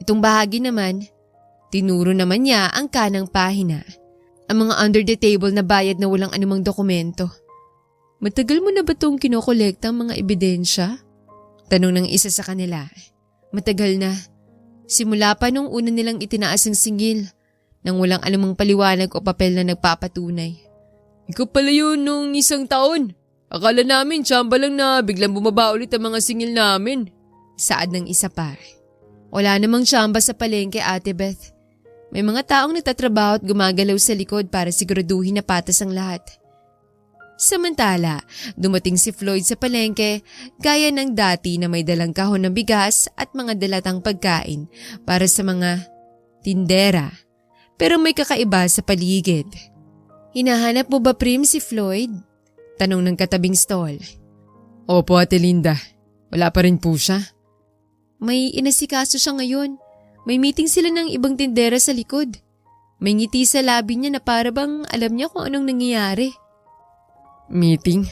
Itong bahagi naman, tinuro naman niya ang kanang pahina. Ang mga under the table na bayad na walang anumang dokumento. Matagal mo na ba itong kinokolekta ang mga ebidensya? Tanong ng isa sa kanila. Matagal na. Simula pa nung una nilang itinaas ang singil nang walang anumang paliwanag o papel na nagpapatunay. Ikaw pala yun nung 1 taon. Akala namin tsamba lang na biglang bumaba ulit ang mga singil namin. Saad ng isa pa. Wala namang tsamba sa palengke, Ate Beth. May mga taong nagtatrabaho at gumagalaw sa likod para siguraduhin na patas ang lahat. Samantala, dumating si Floyd sa palengke gaya ng dati na may dalang kahon ng bigas at mga dalatang pagkain para sa mga tindera. Pero may kakaiba sa paligid. Hinahanap mo ba Prim si Floyd? Tanong ng katabing stall. Opo, Ate Linda. Wala pa rin po siya. May inasikaso siya ngayon. May meeting sila ng ibang tindera sa likod. May ngiti sa labi niya na para bang alam niya kung anong nangyayari. Meeting?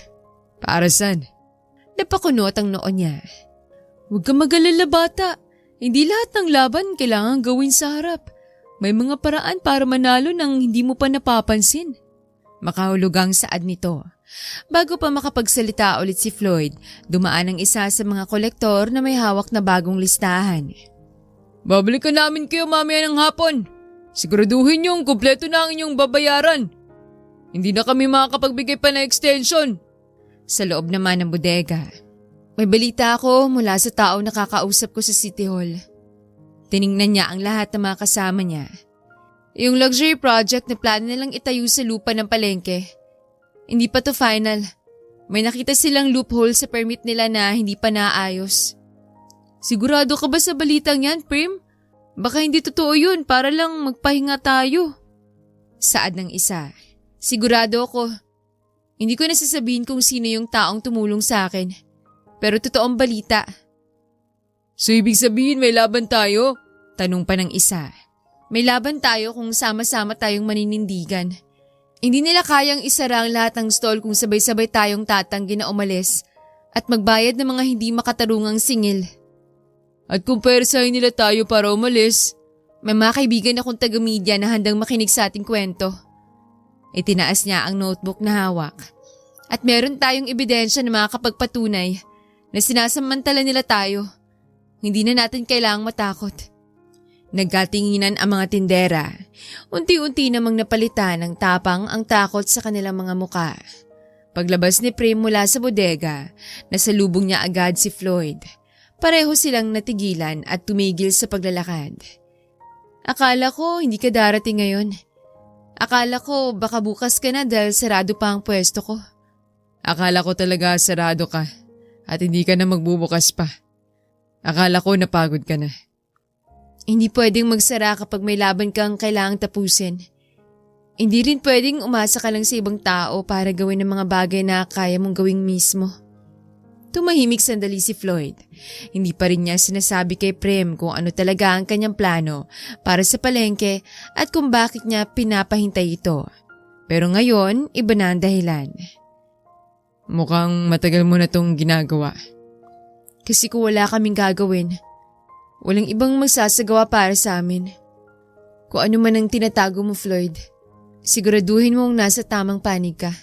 Para saan? Napakunot ang noo niya. Huwag kang mag-alala bata. Hindi lahat ng laban kailangan gawin sa harap. May mga paraan para manalo nang hindi mo pa napapansin. Makahulugang saad nito. Bago pa makapagsalita ulit si Floyd, dumaan ang isa sa mga kolektor na may hawak na bagong listahan. Babalikan namin kayo mamaya ng hapon. Siguraduhin niyong kumpleto na ang inyong babayaran. Hindi na kami makakapagbigay pa ng extension. Sa loob naman ng bodega. May balita ako mula sa tao na kakausap ko sa City Hall. Tiningnan niya ang lahat ng mga kasama niya. Yung luxury project na plano nilang itayo sa lupa ng palengke. Hindi pa to final. May nakita silang loophole sa permit nila na hindi pa naayos. Sigurado ka ba sa balitang yan, Prim? Baka hindi totoo yun para lang magpahinga tayo. Saad ng isa. Sigurado ako. Hindi ko nasasabihin kung sino yung taong tumulong sa akin. Pero totoong balita. So ibig sabihin may laban tayo? Tanong pa ng isa. May laban tayo kung sama-sama tayong maninindigan. Hindi nila kayang isara ang lahat ng stall kung sabay-sabay tayong tatanggi na umalis at magbayad ng mga hindi makatarungang singil. At kung persahin nila tayo para umalis? May mga kaibigan akong taga-media na handang makinig sa ating kwento. Itinaas niya ang notebook na hawak. At meron tayong ebidensya na makakapagpatunay na sinasamantala nila tayo. Hindi na natin kailangang matakot. Nagkatinginan ang mga tindera. Unti-unti namang napalitan ng tapang ang takot sa kanilang mga muka. Paglabas ni Prim mula sa bodega, nasalubong niya agad si Floyd. Pareho silang natigilan at tumigil sa paglalakad. Akala ko hindi ka darating ngayon. Akala ko baka bukas ka na dahil sarado pa ang pwesto ko. Akala ko talaga sarado ka at hindi ka na magbubukas pa. Akala ko napagod ka na. Hindi pwedeng magsara kapag may laban kang kailangang tapusin. Hindi rin pwedeng umasa ka lang sa ibang tao para gawin ang mga bagay na kaya mong gawing mismo. Tumahimik sandali si Floyd. Hindi pa rin niya sinasabi kay Prem kung ano talaga ang kanyang plano para sa palengke at kung bakit niya pinapahintay ito. Pero ngayon, iba na ang dahilan. Mukhang matagal mo na tong ginagawa. Kasi kung wala kaming gagawin, walang ibang magsasagawa para sa amin. Kung ano man ang tinatago mo, Floyd, siguraduhin mong nasa tamang panig ka.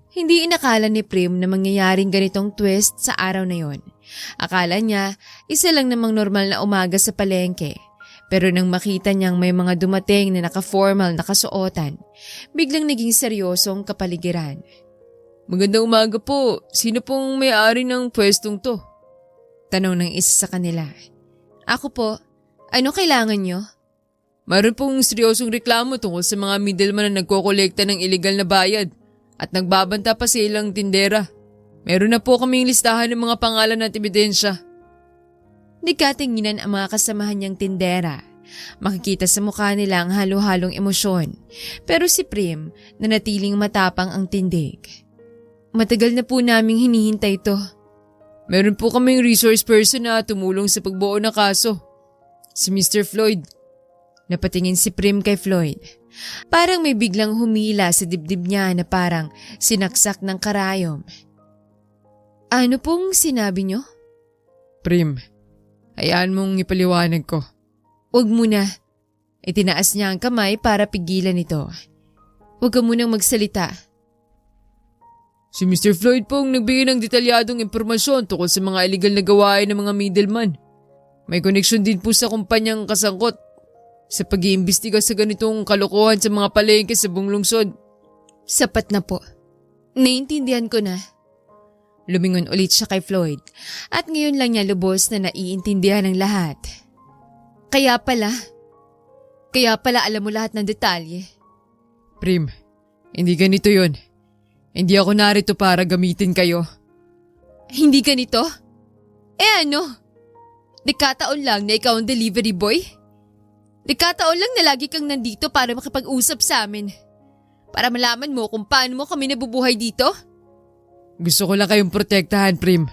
Hindi inakala ni Prim na mangyayaring ganitong twist sa araw na yon. Akala niya, isa lang namang normal na umaga sa palengke. Pero nang makita niyang may mga dumating na naka-formal na kasuotan, biglang naging seryosong kapaligiran. Magandang umaga po. Sino pong may-ari ng pwestong to? Tanong ng isa sa kanila. Ako po, ano kailangan niyo? Mayroon pong seryosong reklamo tungkol sa mga middleman na nagkokolekta ng illegal na bayad at nagbabanta pa sa ilang tindera. Meron na po kaming listahan ng mga pangalan at ebidensya. Nagkatinginan ang mga kasamahan niyang tindera. Makikita sa mukha nila ang halo-halong emosyon. Pero si Prim, nanatiling matapang ang tindig. Matagal na po naming hinihintay ito. Meron po kaming resource person na tumulong sa pagbuo ng kaso. Si Mr. Floyd. Napatingin si Prim kay Floyd. Parang may biglang humila sa dibdib niya na parang sinaksak ng karayom. Ano pong sinabi niyo? Prim, hayaan mong ipaliwanag ko. Huwag muna. Itinaas niya ang kamay para pigilan ito. Huwag ka munang magsalita. Si Mr. Floyd pong nagbigay ng detalyadong impormasyon tungkol sa mga illegal na gawain ng mga middleman. May koneksyon din po sa kumpanyang kasangkot sa pag-iimbestiga sa ganitong kalokohan sa mga palengke sa buong lungsod. Sapat na po. Naiintindihan ko na. Lumingon ulit siya kay Floyd at ngayon lang niya lubos na naiintindihan ng lahat. Kaya pala alam mo lahat ng detalye. Prim, hindi ganito yon. Hindi ako narito para gamitin kayo. Hindi ganito? Ano? Nagkataon lang na ikaw ang delivery boy? Nagkataon lang na lagi kang nandito para makipag-usap sa amin. Para malaman mo kung paano mo kami nabubuhay dito? Gusto ko lang kayong protektahan, Prim.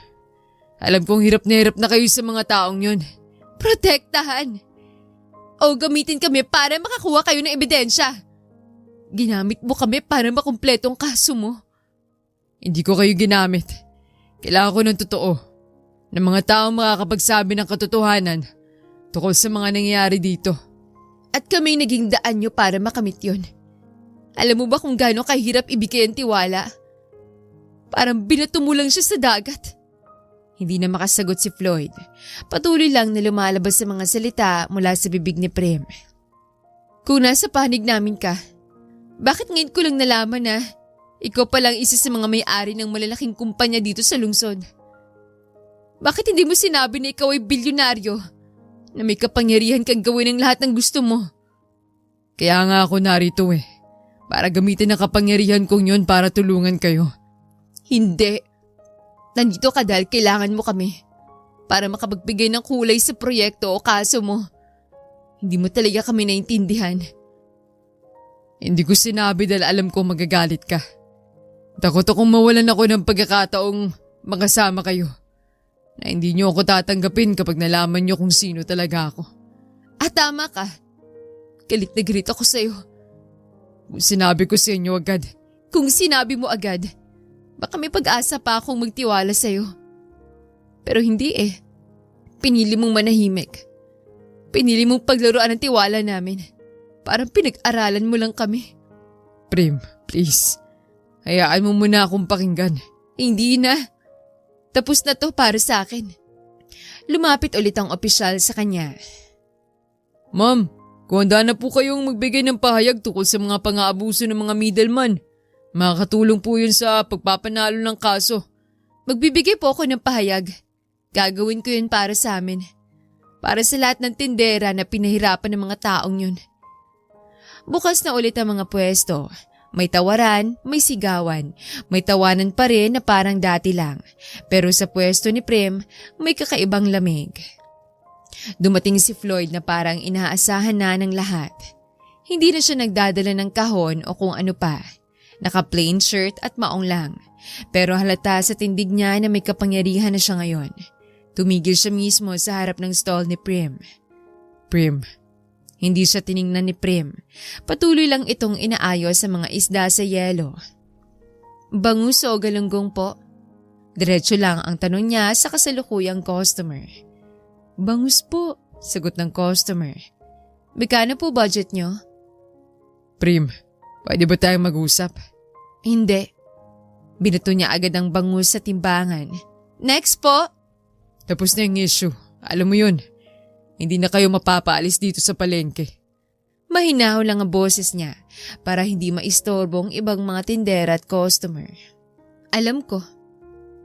Alam kong hirap na kayo sa mga taong yun. Protektahan! O gamitin kami para makakuha kayo ng ebidensya. Ginamit mo kami para makumpletong kaso mo. Hindi ko kayo ginamit. Kailangan ko ng totoo. Ng mga taong makakapagsabi ng katotohanan tungkol sa mga nangyayari dito. At kami naging daan nyo para makamit yun. Alam mo ba kung gaano kahirap ibigay ang tiwala? Parang binato mo lang siya sa dagat. Hindi na makasagot si Floyd. Patuloy lang na lumalabas sa mga salita mula sa bibig ni Prem. Kung nasa panig namin ka, bakit ngayon ko lang nalaman na ikaw palang isa sa mga may-ari ng malalaking kumpanya dito sa lungsod? Bakit hindi mo sinabi na ikaw ay bilyonaryo? Na may kapangyarihan kang gawin ang lahat ng gusto mo? Kaya nga ako narito para gamitin ang kapangyarihan kong yun para tulungan kayo. Hindi. Nandito ka dahil kailangan mo kami para makapagbigay ng kulay sa proyekto o kaso mo. Hindi mo talaga kami naintindihan. Hindi ko sinabi dahil alam ko magagalit ka. Takot akong mawalan ako ng pagkakataong makasama kayo. Na hindi niyo ako tatanggapin kapag nalaman niyo kung sino talaga ako. Tama ka. Galit na galit ako sa'yo. Kung sinabi ko sa inyo agad. Kung sinabi mo agad, baka may pag-asa pa akong magtiwala sa'yo. Pero hindi Pinili mong manahimik. Pinili mong paglaruan ang tiwala namin. Parang pinag-aralan mo lang kami. Prem, please. Hayaan mo muna akong pakinggan. Hindi na. Tapos na to para sa akin. Lumapit ulit ang opisyal sa kanya. Ma'am, kung handa na po kayong magbigay ng pahayag tungkol sa mga pang-aabuso ng mga middleman, makakatulong po yun sa pagpapanalo ng kaso. Magbibigay po ako ng pahayag. Gagawin ko yun para sa amin. Para sa lahat ng tindera na pinahirapan ng mga taong yun. Bukas na ulit ang mga pwesto. May tawaran, may sigawan, may tawanan pa rin na parang dati lang. Pero sa pwesto ni Prem, may kakaibang lamig. Dumating si Floyd na parang inaasahan na ng lahat. Hindi na siya nagdadala ng kahon o kung ano pa. Naka-plain shirt at maong lang. Pero halata sa tindig niya na may kapangyarihan na siya ngayon. Tumigil siya mismo sa harap ng stall ni Prem. Prem. Hindi siya tiningnan ni Prem. Patuloy lang itong inaayos sa mga isda sa yelo. Bangus o galunggong po? Diretso lang ang tanong niya sa kasalukuyang customer. Bangus po, sagot ng customer. Magkano po budget niyo? Prem, pwede ba tayong mag-usap? Hindi. Binato niya agad ang bangus sa timbangan. Next po! Tapos na yung issue. Alam mo yun. Hindi na kayo mapapaalis dito sa palengke. Mahinaw lang ang boses niya para hindi maistorbo ang ibang mga tindera at customer. Alam ko.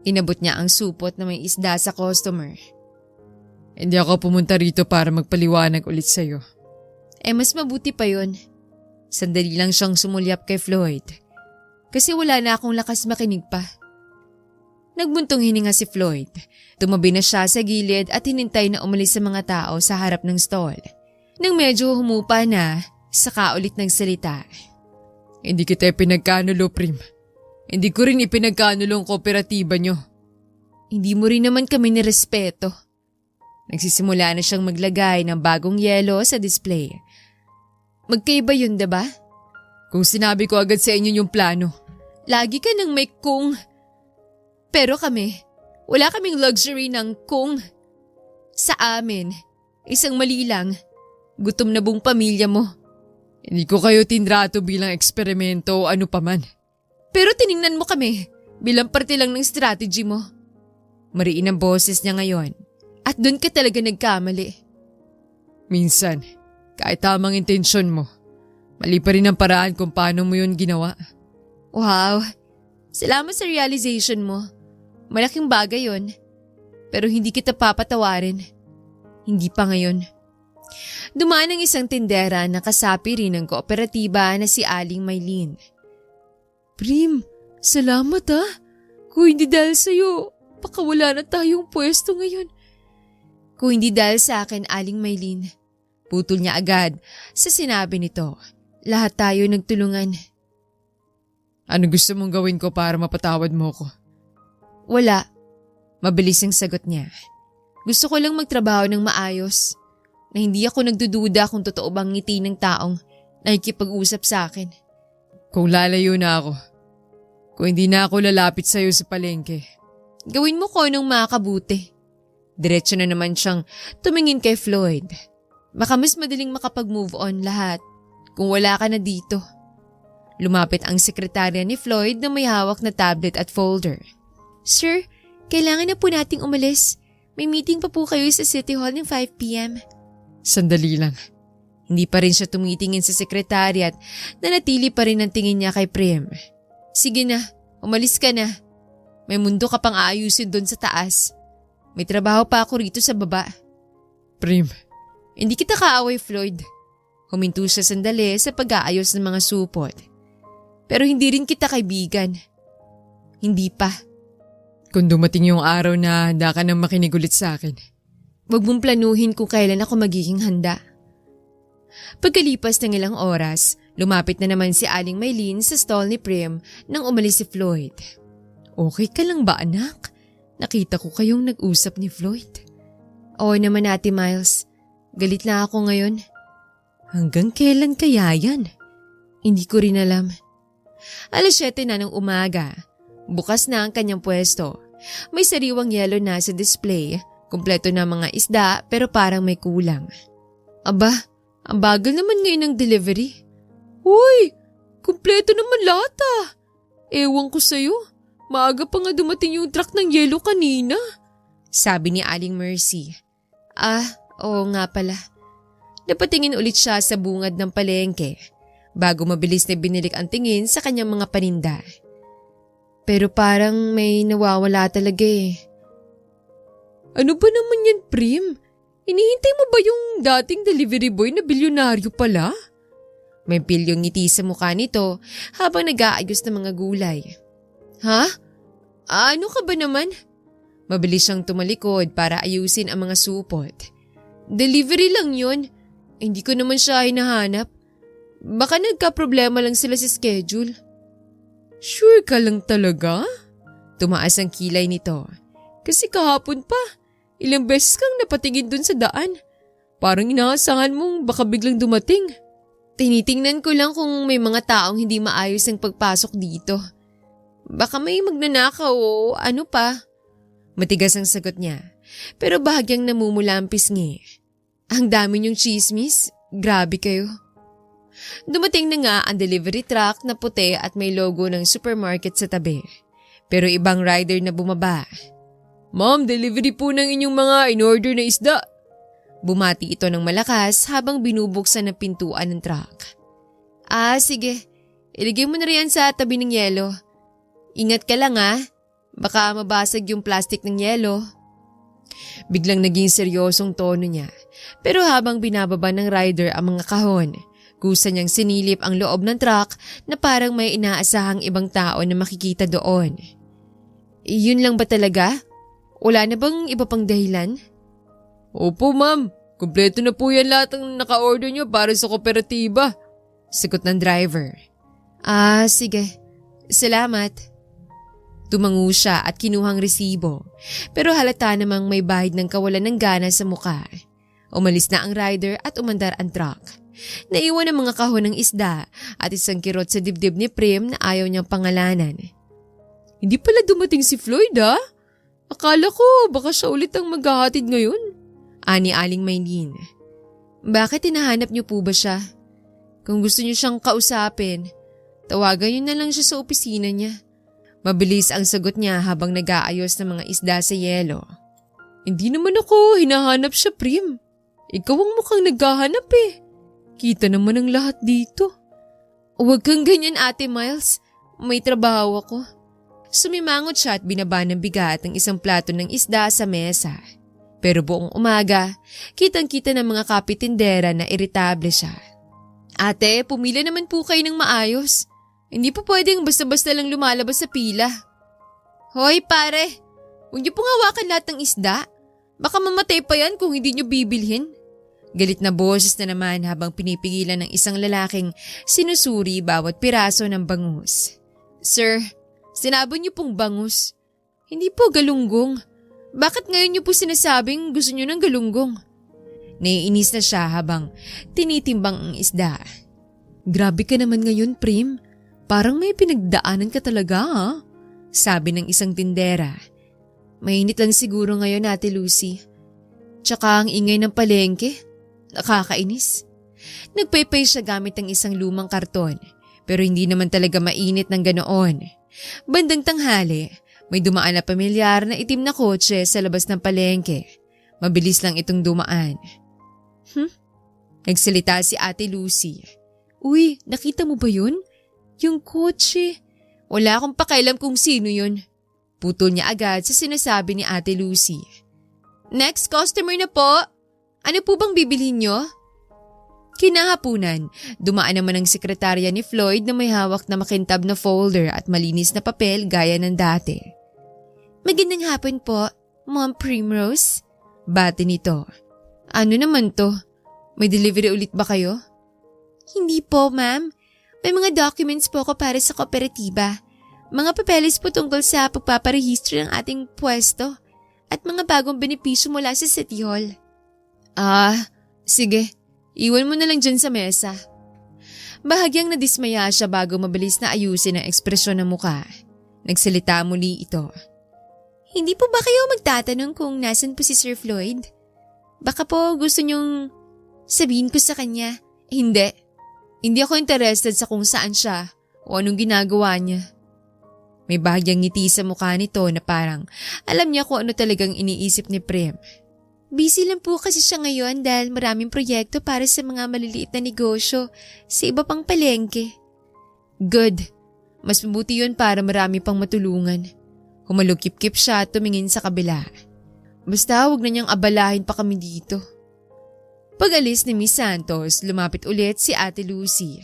Inabot niya ang supot na may isda sa customer. Hindi ako pumunta rito para magpaliwanag ulit sa'yo. Mas mabuti pa yun. Sandali lang siyang sumulyap kay Floyd. Kasi wala na akong lakas makinig pa. Nagbuntong hininga si Floyd. Tumabi na siya sa gilid at hinintay na umalis sa mga tao sa harap ng stall. Nang medyo humupa na, saka ulit nagsalita. Hindi kita pinagkanulo, Prem. Hindi ko rin ipinagkanulo ang kooperatiba nyo. Hindi mo rin naman kami nirespeto. Nagsisimula na siyang maglagay ng bagong yelo sa display. Magkaiba yun, diba? Kung sinabi ko agad sa inyo yung plano. Lagi ka nang may kung. Pero kami, wala kaming luxury ng kung. Sa amin, isang mali lang. Gutom na buong pamilya mo. Hindi ko kayo tinrato bilang eksperimento o ano paman. Pero tiningnan mo kami bilang parte lang ng strategy mo. Mariin ang boses niya ngayon. At doon ka talaga nagkamali. Minsan, kahit tamang intensyon mo, mali pa rin ang paraan kung paano mo yun ginawa. Wow, salamat sa realization mo. Malaking bagay yun. Pero hindi kita papatawarin. Hindi pa ngayon. Dumaan ang isang tindera na kasapi rin ng kooperatiba na si Aling Maylin. Prim, salamat Kung hindi dahil sa'yo, baka wala na tayong pwesto ngayon. Kung hindi dahil sa akin, Aling Maylin. Putol niya agad sa sinabi nito. Lahat tayo nagtulungan. Ano gusto mong gawin ko para mapatawad mo ko? Wala. Mabilis ang sagot niya. Gusto ko lang magtrabaho ng maayos. Na hindi ako nagdududa kung totoo bang ngiti ng taong nakikipag-usap sa akin. Kung lalayo na ako, kung hindi na ako lalapit sa'yo sa palengke. Gawin mo ko nung makakabuti. Diretso na naman siyang tumingin kay Floyd. Baka mas madaling makapag-move on lahat kung wala ka na dito. Lumapit ang sekretarya ni Floyd na may hawak na tablet at folder. Sir, kailangan na po nating umalis. May meeting pa po kayo sa City Hall ng 5 p.m. Sandali lang. Hindi pa rin siya tumitingin sa sekretary at nanatili pa rin ang tingin niya kay Prem. Sige na, umalis ka na. May mundo ka pang aayusin doon sa taas. May trabaho pa ako rito sa baba. Prim, Hindi kita kaaway, Floyd. Huminto siya sandali sa pag-aayos ng mga supot. Pero hindi rin kita kaibigan. Hindi pa. kung dumating yung araw na handa ka nang makinig ulit sa akin. Huwag mong planuhin kung kailan ako magiging handa. Pagkalipas ng ilang oras, lumapit na naman si Aling Maylene sa stall ni Prim nang umalis si Floyd. Okay ka lang ba, anak? Nakita ko kayong nag-usap ni Floyd. Oo naman, Ate Miles. Galit na ako ngayon. Hanggang kailan kaya yan? Hindi ko rin alam. 7:00 na ng umaga. Bukas na ang kanyang pwesto. May sariwang yelo na sa display. Kumpleto na mga isda pero parang may kulang. Aba, ang bagal naman ngayon ng delivery. Uy, kumpleto naman lahat ah. Ewan ko sa'yo. Maaga pa nga dumating yung truck ng yelo kanina. Sabi ni Aling Mercy. Oo nga pala. Napatingin ulit siya sa bungad ng palengke bago mabilis na binilik ang tingin sa kanyang mga paninda. Pero parang may nawawala talaga eh. Ano ba naman yan, Prim? Hinihintay mo ba yung dating delivery boy na bilyonaryo pala? May pilyong ngiti sa mukha nito habang nag-aayos ng mga gulay. Ha? Ano ka ba naman? Mabilis siyang tumalikod para ayusin ang mga supot. Delivery lang yun. Hindi ko naman siya hinahanap. Baka nagka-problema lang sila sa schedule. Sure ka lang talaga? Tumaas ang kilay nito. Kasi kahapon pa, ilang beses kang napatingin dun sa daan. Parang inaasahan mong baka biglang dumating. Tinitingnan ko lang kung may mga taong hindi maayos ang pagpasok dito. Baka may magnanakaw o ano pa. Matigas ang sagot niya, pero bahagyang namumula ang pisngi. Ang dami niyong chismis, grabe kayo. Dumating na nga ang delivery truck na puti at may logo ng supermarket sa tabi. Pero ibang rider na bumaba. Ma'am, delivery po ng inyong mga in-order na isda. Bumati ito ng malakas habang binubuksan ang pintuan ng truck. Sige. Iligay mo na riyan sa tabi ng yelo. Ingat ka lang baka mabasag yung plastic ng yelo. Biglang naging seryosong tono niya. Pero habang binababa ng rider ang mga kahon, kusa niyang sinilip ang loob ng truck na parang may inaasahang ibang tao na makikita doon. Yun lang ba talaga? Wala na bang iba pang dahilan? Opo ma'am, kumpleto na po yan lahat ang naka-order niyo para sa kooperatiba. Sagot ng driver. Sige. Salamat. Tumango siya at kinuhang resibo, pero halata namang may bahid ng kawalan ng gana sa mukha. Umalis na ang rider at umandar ang truck. Naiwan ang mga kahon ng isda at isang kirot sa dibdib ni Prim na ayaw niyang pangalanan. Hindi pala dumating si Floyd Akala ko baka siya ulit ang maghahatid ngayon. Ani Aling Maylene. Bakit hinahanap niyo po ba siya? Kung gusto niyo siyang kausapin, tawagan niyo na lang siya sa opisina niya. Mabilis ang sagot niya habang nag-aayos ng mga isda sa yelo. Hindi naman ako hinahanap siya, Prim. Ikaw ang mukhang naghahanap Kita naman ang lahat dito. Huwag kang ganyan, Ate Miles. May trabaho ako. Sumimangot siya at binaba ng bigat ang isang plato ng isda sa mesa. Pero buong umaga, kitang-kita ng mga kapitindera na iritable siya. Ate, pumila naman po kayo ng maayos. Hindi po pwedeng basta-basta lang lumalabas sa pila. Hoy pare, huwag niyo pong hawakan lahat ng isda. Baka mamatay pa yan kung hindi niyo bibilhin. Galit na boses na naman habang pinipigilan ng isang lalaking sinusuri bawat piraso ng bangus. Sir, sinabi niyo pong bangus. Hindi po galunggong. Bakit ngayon niyo po sinasabing gusto niyo ng galunggong? Naiinis na siya habang tinitimbang ang isda. Grabe ka naman ngayon, Prim. Parang may pinagdaanan ka talaga, ha? Sabi ng isang tindera. Mainit lang siguro ngayon, Ate Lucy. Tsaka ang ingay ng palengke. Nakakainis. Nagpaypay siya gamit ng isang lumang karton, pero hindi naman talaga mainit ng ganoon. Bandang tanghali, may dumaan na pamilyar na itim na kotse sa labas ng palengke. Mabilis lang itong dumaan. Nagsalita si Ate Lucy. Uy, nakita mo ba yun? Yung kotse. Wala akong pakialam kung sino yun. Putol niya agad sa sinasabi ni Ate Lucy. Next customer na po. Ano po bang bibilhin nyo? Kinahapunan, dumaan naman ang sekretarya ni Floyd na may hawak na makintab na folder at malinis na papel gaya ng dati. Magandang hapon po, Ma'am Primrose. Bati nito. Ano naman to? May delivery ulit ba kayo? Hindi po, ma'am. May mga documents po ako para sa kooperatiba. Mga papeles po tungkol sa pagpaparehistro ng ating pwesto at mga bagong benepisyo mula sa City Hall. Sige. Iwan mo na lang dyan sa mesa. Bahagyang nadismaya siya bago mabilis na ayusin ang ekspresyon ng muka. Nagsalita muli ito. Hindi po ba kayo magtatanong kung nasan po si Sir Floyd? Baka po gusto niyong sabihin ko sa kanya. Hindi. Hindi ako interested sa kung saan siya o anong ginagawa niya. May bahagyang ngiti sa mukha nito na parang alam niya kung ano talagang iniisip ni Prem. Busy lang po kasi siya ngayon dahil maraming proyekto para sa mga maliliit na negosyo sa iba pang palengke. Good. Mas mabuti yun para marami pang matulungan. Humalukip-kip siya at tumingin sa kabila. Basta huwag na niyang abalahin pa kami dito. Pag-alis ni Miss Santos, lumapit ulit si Ate Lucy.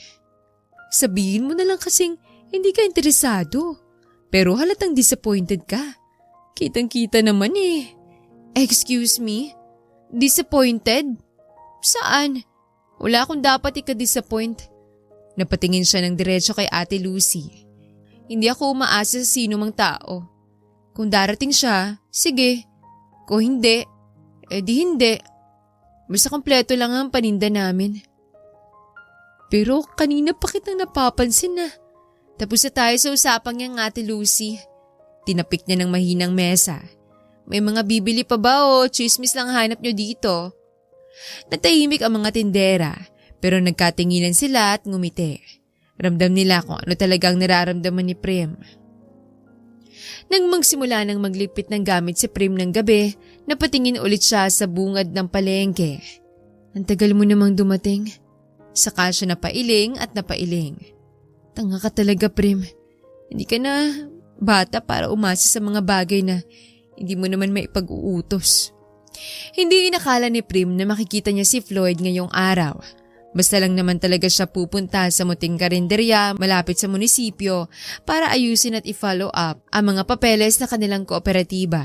Sabihin mo na lang kasing hindi ka interesado. Pero halatang disappointed ka. Kitang-kita naman eh. Excuse me? Disappointed? Saan? Wala akong dapat ika-disappoint. Napatingin siya ng diretso kay Ate Lucy. Hindi ako umaasa sa sino mang tao. Kung darating siya, sige. Kung hindi, di hindi. Basta kompleto lang ang paninda namin. Pero kanina pa kitang napapansin na. Tapos na tayo sa usapang niyang Ate Lucy. Tinapik niya ng mahinang mesa. May mga bibili pa ba o chismis lang hanap niyo dito? Natahimik ang mga tindera pero nagkatinginan sila at ngumiti. Ramdam nila kung ano talagang nararamdaman ni Prem. Nang magsimula ng maglipit ng gamit si Prem ng gabi, napatingin ulit siya sa bungad ng palengke. Ang tagal mo namang dumating. Saka siya napailing at napailing. Tanga ka talaga, Prem. Hindi ka na bata para umasa sa mga bagay na hindi mo naman may pag-uutos. Hindi inakala ni Prem na makikita niya si Floyd ngayong araw. Basta lang naman talaga siya pupunta sa muting karinderya malapit sa munisipyo para ayusin at i-follow up ang mga papeles na kanilang kooperatiba.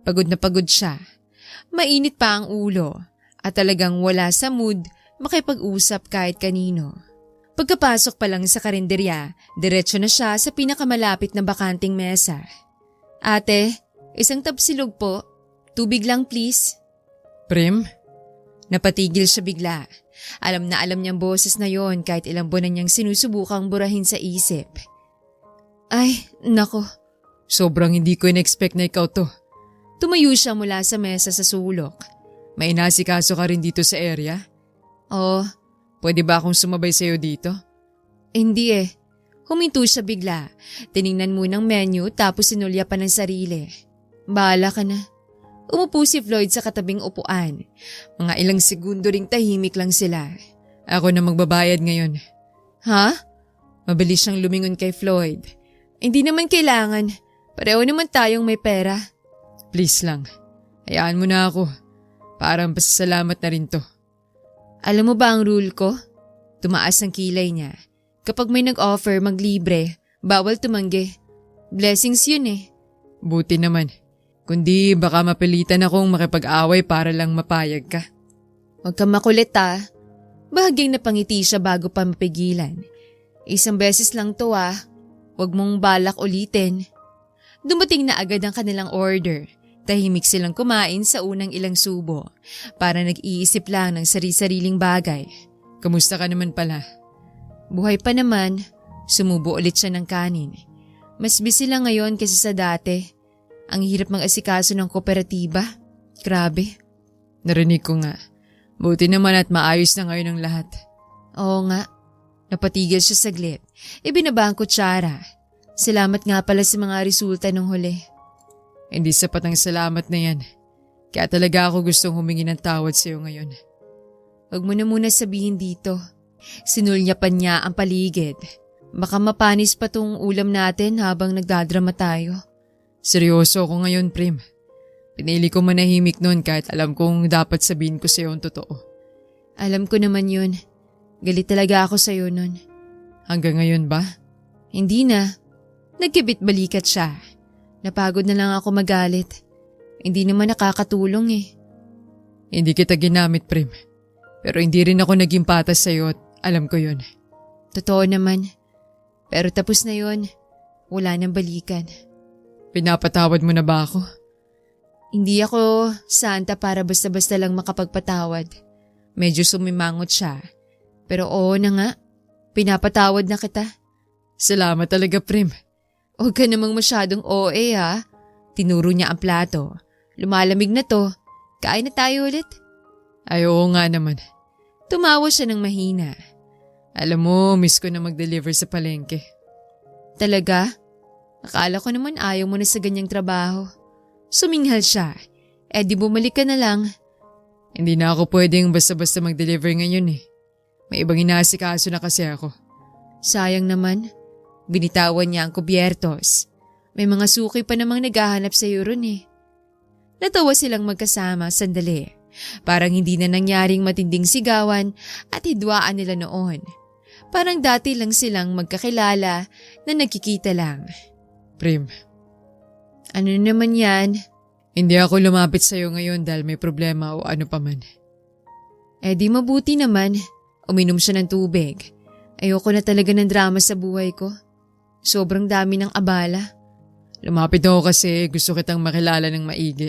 Pagod na pagod siya. Mainit pa ang ulo at talagang wala sa mood makipag-usap kahit kanino. Pagkapasok pa lang sa karinderya, diretso na siya sa pinakamalapit na bakanting mesa. Ate, isang tapsilog po. Tubig lang please. Prem? Napatigil siya bigla. Alam na alam niyang boses na yon kahit ilang buwan na niyang sinusubukang burahin sa isip. Ay, nako. Sobrang hindi ko in-expect na ikaw to. Tumayo siya mula sa mesa sa sulok. May inasikaso ka rin dito sa area? Oo. Pwede ba akong sumabay sa'yo dito? Hindi eh. Huminto siya bigla. Tiningnan muna ang menu tapos sinulya pa ng sarili. Bahala ka na. Umupo si Floyd sa katabing upuan. Mga ilang segundo ring tahimik lang sila. Ako na magbabayad ngayon. Ha? Mabilis siyang lumingon kay Floyd. Hindi naman kailangan. Pareho naman tayong may pera. Please lang. Hayaan mo na ako. Parang pasasalamat na rin to. Alam mo ba ang rule ko? Tumaas ang kilay niya. Kapag may nag-offer maglibre, bawal tumanggi. Blessings yun eh. Buti naman. Kundi baka mapilitan akong makipag-away para lang mapayag ka. Huwag kang makulit ah. Bahagyang napangiti siya bago pa mapigilan. Isang beses lang to ah. Huwag mong balak ulitin. Dumating na agad ang kanilang order. Tahimik silang kumain sa unang ilang subo para nag-iisip lang ng sari-sariling bagay. Kamusta ka naman pala? Buhay pa naman, sumubo ulit siya ng kanin. Mas busy lang ngayon kasi sa dati. Ang hirap mag-asikaso ng kooperatiba. Grabe. Narinig ko nga. Buti naman at maayos na ngayon ang lahat. Oo nga. Napatigil siya saglit. Ibinaba ang kutsara. Salamat nga pala sa mga resulta nung huli. Hindi sapat ang salamat na yan. Kaya talaga ako gustong humingi ng tawad sa iyo ngayon. Huwag mo na muna sabihin dito. Sinulyapan niya ang paligid. Baka mapanis pa tong ulam natin habang nagdadrama tayo. Seryoso ako ngayon, Prim. Pinili ko manahimik noon kahit alam kong dapat sabihin ko sa iyo ang totoo. Alam ko naman yun. Galit talaga ako sa iyo nun. Hanggang ngayon ba? Hindi na. Nagkibit-balikat siya. Napagod na lang ako magalit. Hindi naman nakakatulong eh. Hindi kita ginamit, Prim. Pero hindi rin ako naging patas sa iyo at alam ko yun. Totoo naman. Pero tapos na yun. Wala nang balikan. Pinapatawad mo na ba ako? Hindi ako santa para basta-basta lang makapagpatawad. Medyo sumimangot siya. Pero oo na nga. Pinapatawad na kita. Salamat talaga, Prim. Huwag ka namang masyadong OA ha. Tinuro niya ang plato. Lumalamig na to. Kain na tayo ulit. Ay oo nga naman. Tumawa siya ng mahina. Alam mo, miss ko na mag-deliver sa palengke. Talaga? Akala ko naman ayaw mo na sa ganyang trabaho. Suminghal siya. Di bumalik ka na lang. Hindi na ako pwedeng basta-basta mag-deliver ngayon eh. May ibang inaasikaso na kasi ako. Sayang naman. Binitawan niya ang kubyertos. May mga suki pa namang naghahanap sa iyo ron eh. Natawa silang magkasama sandali. Parang hindi na nangyaring matinding sigawan at hidwaan nila noon. Parang dati lang silang magkakilala na nagkikita lang. Prim. Ano naman yan? Hindi ako lumapit sa iyo ngayon dahil may problema o ano pa man. Di mabuti naman. Uminom siya ng tubig. Ayoko na talaga ng drama sa buhay ko. Sobrang dami ng abala. Lumapit ako kasi gusto kitang makilala ng maigi.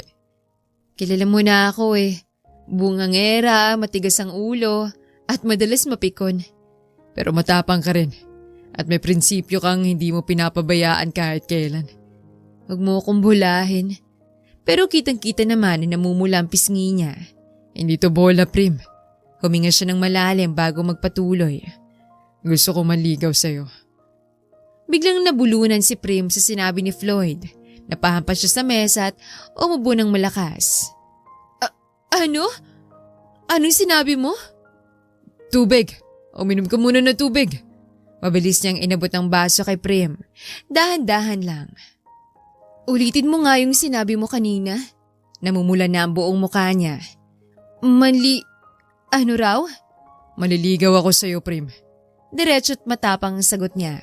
Kilala mo na ako eh. Bungangera, matigas ang ulo, at madalas mapikon. Pero matapang ka rin. At may prinsipyo kang hindi mo pinapabayaan kahit kailan. Huwag mo akong bulahin. Pero kitang-kita naman na namumula ang pisngi niya. Hindi to bola, Prim. Huminga siya ng malalim bago magpatuloy. Gusto ko maligaw sa'yo. Biglang nabulunan si Prim sa sinabi ni Floyd. Napahampas siya sa mesa at umubo ng malakas. Ano? Anong sinabi mo? Tubig! Uminom ka muna ng tubig. Mabilis niyang inabot ang baso kay Prim. Dahan-dahan lang. Ulitin mo nga yung sinabi mo kanina. Namumula na ang buong mukha niya. Ano raw? Maliligaw ako sa'yo, Prim. Diretso't matapang ang sagot niya.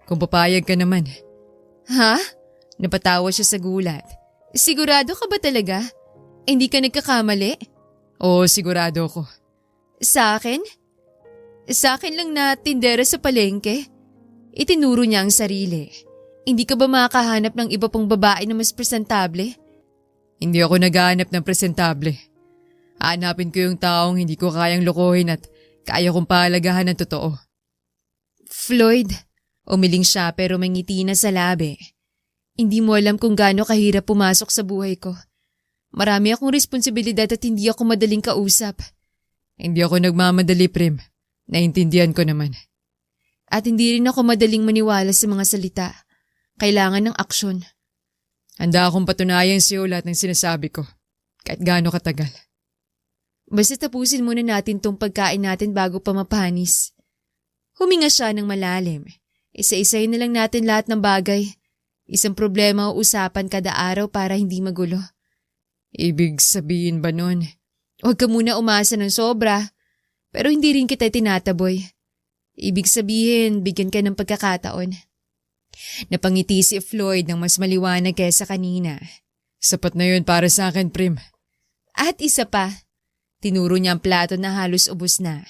Kung papayag ka naman. Ha? Napatawa siya sa gulat. Sigurado ka ba talaga? Hindi ka nagkakamali? Oo, sigurado ako. Sa akin? Sa akin lang na tindera sa palengke? Itinuro niya ang sarili. Hindi ka ba makakahanap ng iba pang babae na mas presentable? Hindi ako naghahanap ng presentable. Hahanapin ko yung taong hindi ko kayang lokohin at kaya kong pahalagahan ng totoo. Floyd, umiling siya pero may ngiti na sa labi. Hindi mo alam kung gaano kahirap pumasok sa buhay ko. Marami akong responsibilidad at hindi ako madaling kausap. Hindi ako nagmamadali, Prim. Naintindihan ko naman. At hindi rin ako madaling maniwala sa mga salita. Kailangan ng aksyon. Handa akong patunayan sa iyo lahat ng sinasabi ko. Kahit gaano katagal. Basta tapusin muna natin tong pagkain natin bago pa mapanis. Huminga siya ng malalim. Isa-isayin na lang natin lahat ng bagay. Isang problema o usapan kada araw para hindi magulo. Ibig sabihin ba nun? Huwag ka muna umasa ng sobra. Pero hindi rin kita tinataboy. Ibig sabihin, bigyan ka ng pagkakataon. Napangiti si Floyd ng mas maliwanag kaysa kanina. Sapat na yun para sa akin, Prim. At isa pa. Tinuro niya ang plato na halos ubos na.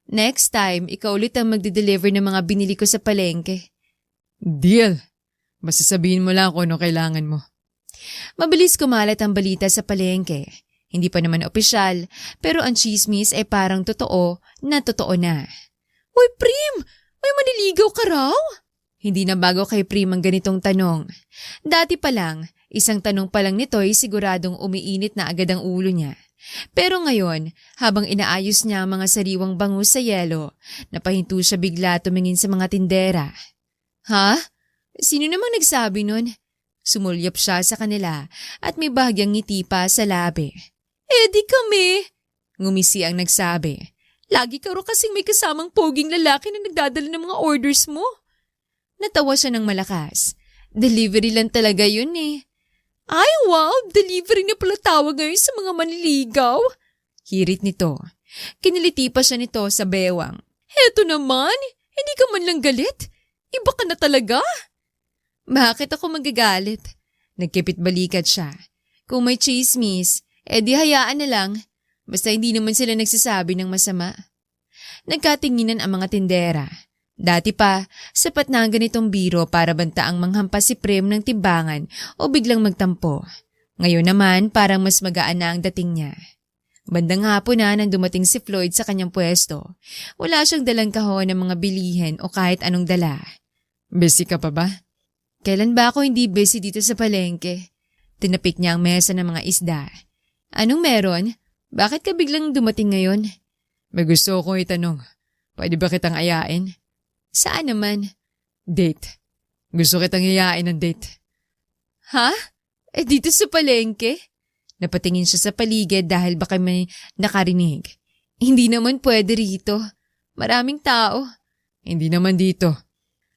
Next time, ikaw ulit ang magde-deliver ng mga binili ko sa palengke. Deal! Basta sabihin mo lang kung ano kailangan mo. Mabilis kumalat ang balita sa palengke. Hindi pa naman opisyal, pero ang chismis ay parang totoo na. Uy, Prim! May maniligaw ka raw? Hindi na bago kay Prim ang ganitong tanong. Dati pa lang, isang tanong pa lang nito ay siguradong umiinit na agad ang ulo niya. Pero ngayon, habang inaayos niya ang mga sariwang bangus sa yelo, napahinto siya bigla tumingin sa mga tindera. Ha? Sino namang nagsabi nun? Sumulyap siya sa kanila at may bahagyang ngiti pa sa labi. Di kami. Ngumisi ang nagsabi. Lagi ka raw kasing may kasamang poging lalaki na nagdadala ng mga orders mo. Natawa siya ng malakas. Delivery lang talaga yun eh. Ay wow, delivery na pala tawag ngayon sa mga manliligaw. Hirit nito. Kiniliti pa siya nito sa bewang. Heto naman, hindi ka man lang galit. Iba ka na talaga. Bakit ako magagalit? Nagkipit balikat siya. Kung may chismis, di hayaan na lang. Basta hindi naman sila nagsasabi ng masama. Nagkatinginan ang mga tindera. Dati pa, sapat na ang ganitong biro para bantaang manghampas si Prem ng timbangan o biglang magtampo. Ngayon naman parang mas magaan na ang dating niya. Bandang hapon na nang dumating si Floyd sa kanyang pwesto. Wala siyang dalang kahon ng mga bilihin o kahit anong dala. Busy ka pa ba? Kailan ba ako hindi busy dito sa palengke? Tinapik niya ang mesa ng mga isda. Anong meron? Bakit ka biglang dumating ngayon? May gusto ko itanong. Pwede ba kitang ayain? Saan naman? Date. Gusto kitang iyain ng date. Ha? Dito sa palengke? Napatingin siya sa paligid dahil baka may nakarinig. Hindi naman pwede rito. Maraming tao. Hindi naman dito.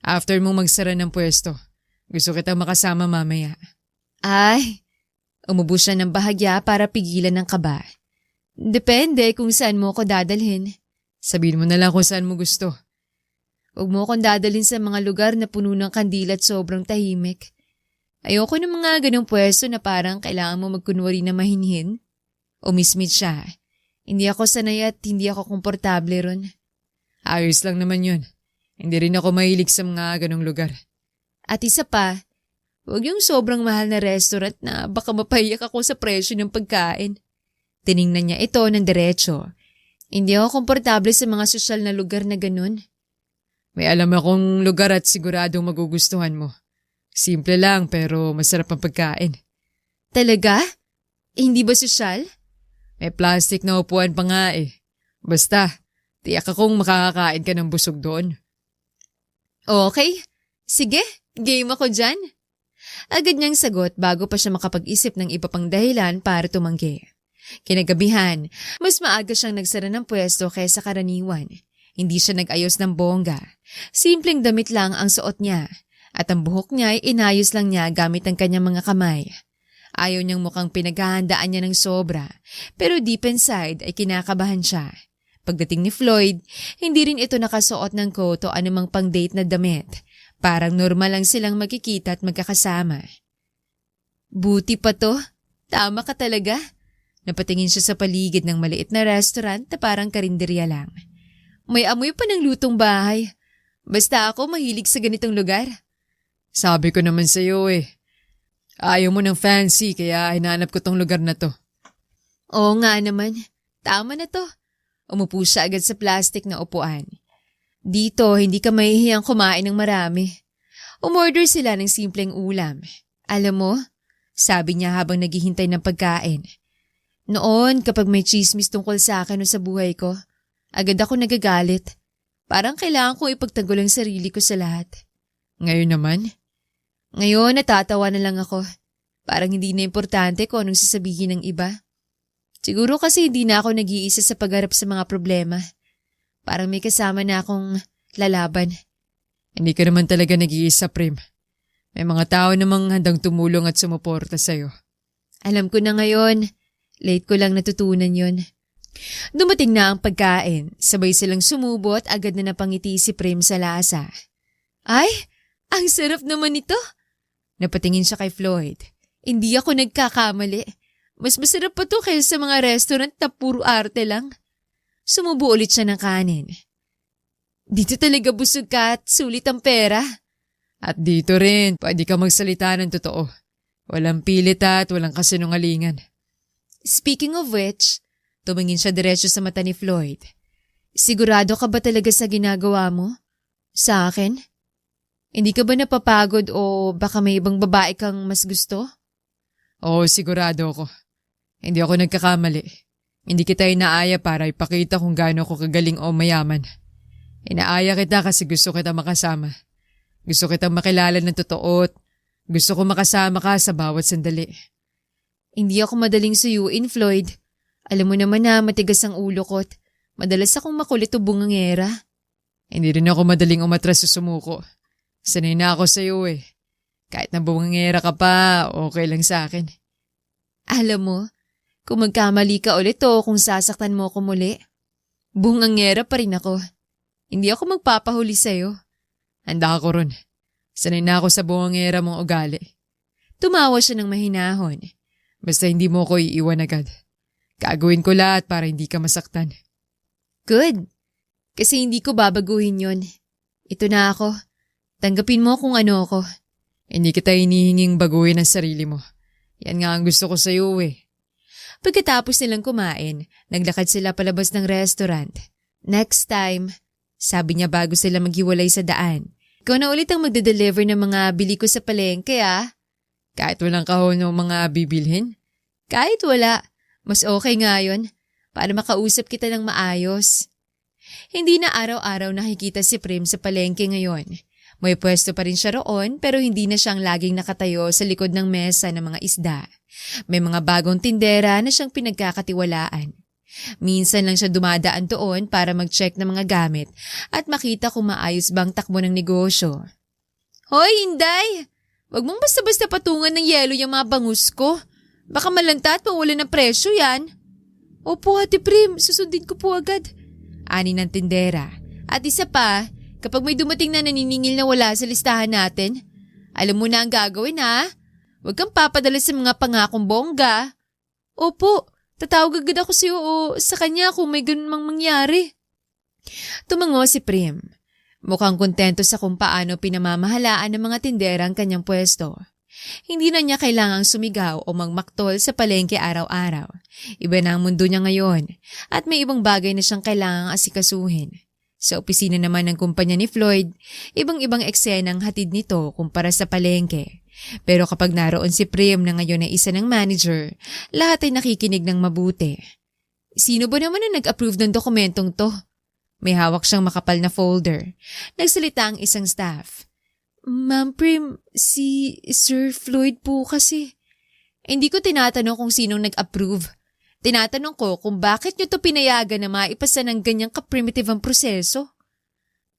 After mong magsara ng pwesto. Gusto kitang makasama mamaya. Ay, umubos siya ng bahagya para pigilan ng kaba. Depende kung saan mo ako dadalhin. Sabihin mo na lang kung saan mo gusto. Huwag mo akong dadalhin sa mga lugar na puno ng kandila at sobrang tahimik. Ayoko ng mga ganong pwesto na parang kailangan mo magkunwari na mahinhin. Umismit siya. Hindi ako sanay at hindi ako komportable ron. Ayos lang naman yun. Hindi rin ako mahilig sa mga ganong lugar. At isa pa, huwag yung sobrang mahal na restaurant na baka mapahiyak ako sa presyo ng pagkain. Tiningnan niya ito ng diretso. Hindi ako komportable sa mga sosyal na lugar na ganun. May alam akong lugar at siguradong magugustuhan mo. Simple lang pero masarap ang pagkain. Talaga? Hindi ba sosyal? May plastic na upuan pa nga eh. Basta, tiyak akong makakakain ka ng busog doon. Okay. Sige, game ako dyan. Agad niyang sagot bago pa siya makapag-isip ng iba pang dahilan para tumanggi. Kinagabihan, mas maaga siyang nagsara ng pwesto kaysa karaniwan. Hindi siya nag-ayos ng bongga. Simpleng damit lang ang suot niya at ang buhok niya ay inayos lang niya gamit ang kanyang mga kamay. Ayaw niyang mukhang pinaghahandaan niya ng sobra pero deep inside ay kinakabahan siya. Pagdating ni Floyd, hindi rin ito nakasuot ng coat o anumang pang-date na damit. Parang normal lang silang magkikita at magkakasama. Buti pa to. Tama ka talaga. Napatingin siya sa paligid ng maliit na restaurant na parang karinderya lang. May amoy pa ng lutong bahay. Basta ako mahilig sa ganitong lugar. Sabi ko naman sa'yo eh. Ayaw mo ng fancy kaya hinanap ko tong lugar na to. Oo nga naman. Tama na to. Umupo siya agad sa plastic na upuan. Dito, hindi ka mahihiyang kumain ng marami. Umorder sila ng simpleng ulam. Alam mo, sabi niya habang naghihintay ng pagkain. Noon, kapag may chismis tungkol sa akin o sa buhay ko, agad ako nagagalit. Parang kailangan kong ipagtanggol ang sarili ko sa lahat. Ngayon naman? Ngayon, natatawa na lang ako. Parang hindi na importante kung anong sasabihin ng iba. Siguro kasi hindi na ako nag-iisa sa pagharap sa mga problema. Parang may kasama na akong lalaban. Hindi ka naman talaga nag-iisa, Prim. May mga tao namang handang tumulong at sumuporta sa'yo. Alam ko na ngayon. Late ko lang natutunan yon. Dumating na ang pagkain. Sabay silang sumubo at agad na napangiti si Prim sa lasa. Ay, ang sarap naman ito. Napatingin siya kay Floyd. Hindi ako nagkakamali. Mas masarap pa to kaysa sa mga restaurant na puro arte lang. Sumubo ulit siya ng kanin. Dito talaga busog ka at sulit ang pera. At dito rin, pwede ka magsalita ng totoo. Walang pilit at walang kasinungalingan. Speaking of which, tumingin siya diretso sa mata ni Floyd. Sigurado ka ba talaga sa ginagawa mo? Sa akin? Hindi ka ba napapagod o baka may ibang babae kang mas gusto? Oo, sigurado ako. Hindi ako nagkakamali. Hindi kita inaaya para ipakita kung gaano ako kagaling o mayaman. Inaaya kita kasi gusto kita makasama. Gusto kitang makilala ng totoo at gusto ko makasama ka sa bawat sandali. Hindi ako madaling suyuin, Floyd. Alam mo naman na matigas ang ulo ko at madalas akong makulit o bungangera. Hindi rin ako madaling umatras sa sumuko. Sanay na ako sa iyo eh. Kahit na bungangera ka pa, okay lang sa akin. Alam mo, kung magkamali ka ulit o kung sasaktan mo ko muli, bungangera pa rin ako. Hindi ako magpapahuli sa'yo. Handa ako ron. Sanay na ako sa bungangera mong ugali. Tumawa siya ng mahinahon. Basta hindi mo ko iiwan agad. Gagawin ko lahat para hindi ka masaktan. Good. Kasi hindi ko babaguhin yon. Ito na ako. Tanggapin mo kung ano ako. Hindi kita hinihinging baguhin ang sarili mo. Yan nga ang gusto ko sa iyo eh. Pagkatapos nilang kumain, naglakad sila palabas ng restaurant. Next time, sabi niya bago sila maghiwalay sa daan. Ikaw na ulit ang magde-deliver ng mga bili ko sa palengke ah. Kahit walang kahon ng mga bibilhin? Kahit wala. Mas okay nga yun. Para makausap kita ng maayos. Hindi na araw-araw nakikita si Prim sa palengke ngayon. May pwesto pa rin siya roon pero hindi na siyang laging nakatayo sa likod ng mesa ng mga isda. May mga bagong tindera na siyang pinagkakatiwalaan. Minsan lang siya dumadaan doon para mag-check ng mga gamit at makita kung maayos bang takbo ng negosyo. Hoy, Inday! Huwag mong basta-basta patungan ng yelo yung mga bangus ko. Baka malanta at mawala ng presyo yan. Opo, Ate Prim, susundin ko po agad. Ani ng tindera. At isa pa, kapag may dumating na naniningil na wala sa listahan natin, alam mo na ang gagawin ha? Huwag kang papadala sa mga pangakong bongga. Opo, tatawag agad ako sa'yo o sa kanya kung may ganun mang mangyari. Tumango si Prim. Mukhang kontento sa kung paano pinamamahalaan ng mga tindera ang kanyang pwesto. Hindi na niya kailangang sumigaw o magmaktol sa palengke araw-araw. Iba na ang mundo niya ngayon at may ibang bagay na siyang kailangang asikasuhin. Sa opisina naman ng kumpanya ni Floyd, ibang-ibang eksena ang hatid nito kumpara sa palengke. Pero kapag naroon si Prim na ngayon ay isa ng manager, lahat ay nakikinig ng mabuti. Sino ba naman ang nag-approve ng dokumentong to? May hawak siyang makapal na folder. Nagsalita ang isang staff. Ma'am Prim, si Sir Floyd po kasi. Hindi ko tinatanong kung sinong nag-approve. Tinatanong ko kung bakit nyo to pinayagan na maipasa ng ganyang ka-primitive ang proseso.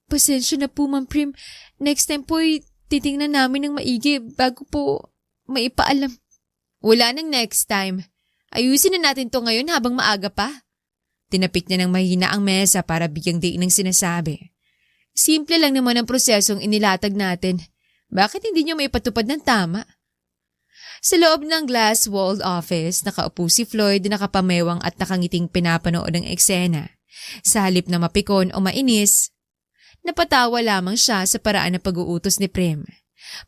Pasensya na po, Ma'am Prim. Next time po titingnan namin ng maigi bago po maipaalam. Wala nang next time. Ayusin na natin to ngayon habang maaga pa. Tinapik niya ng mahina ang mesa para bigyang diin ng sinasabi. Simple lang naman ang prosesong inilatag natin. Bakit hindi niyo maipatupad ng tama? Sa loob ng glass-walled office, nakaupo si Floyd na nakapamewang at nakangiting pinapanood ng eksena. Sa halip na mapikon o mainis, napatawa lamang siya sa paraan ng pag-uutos ni Prim.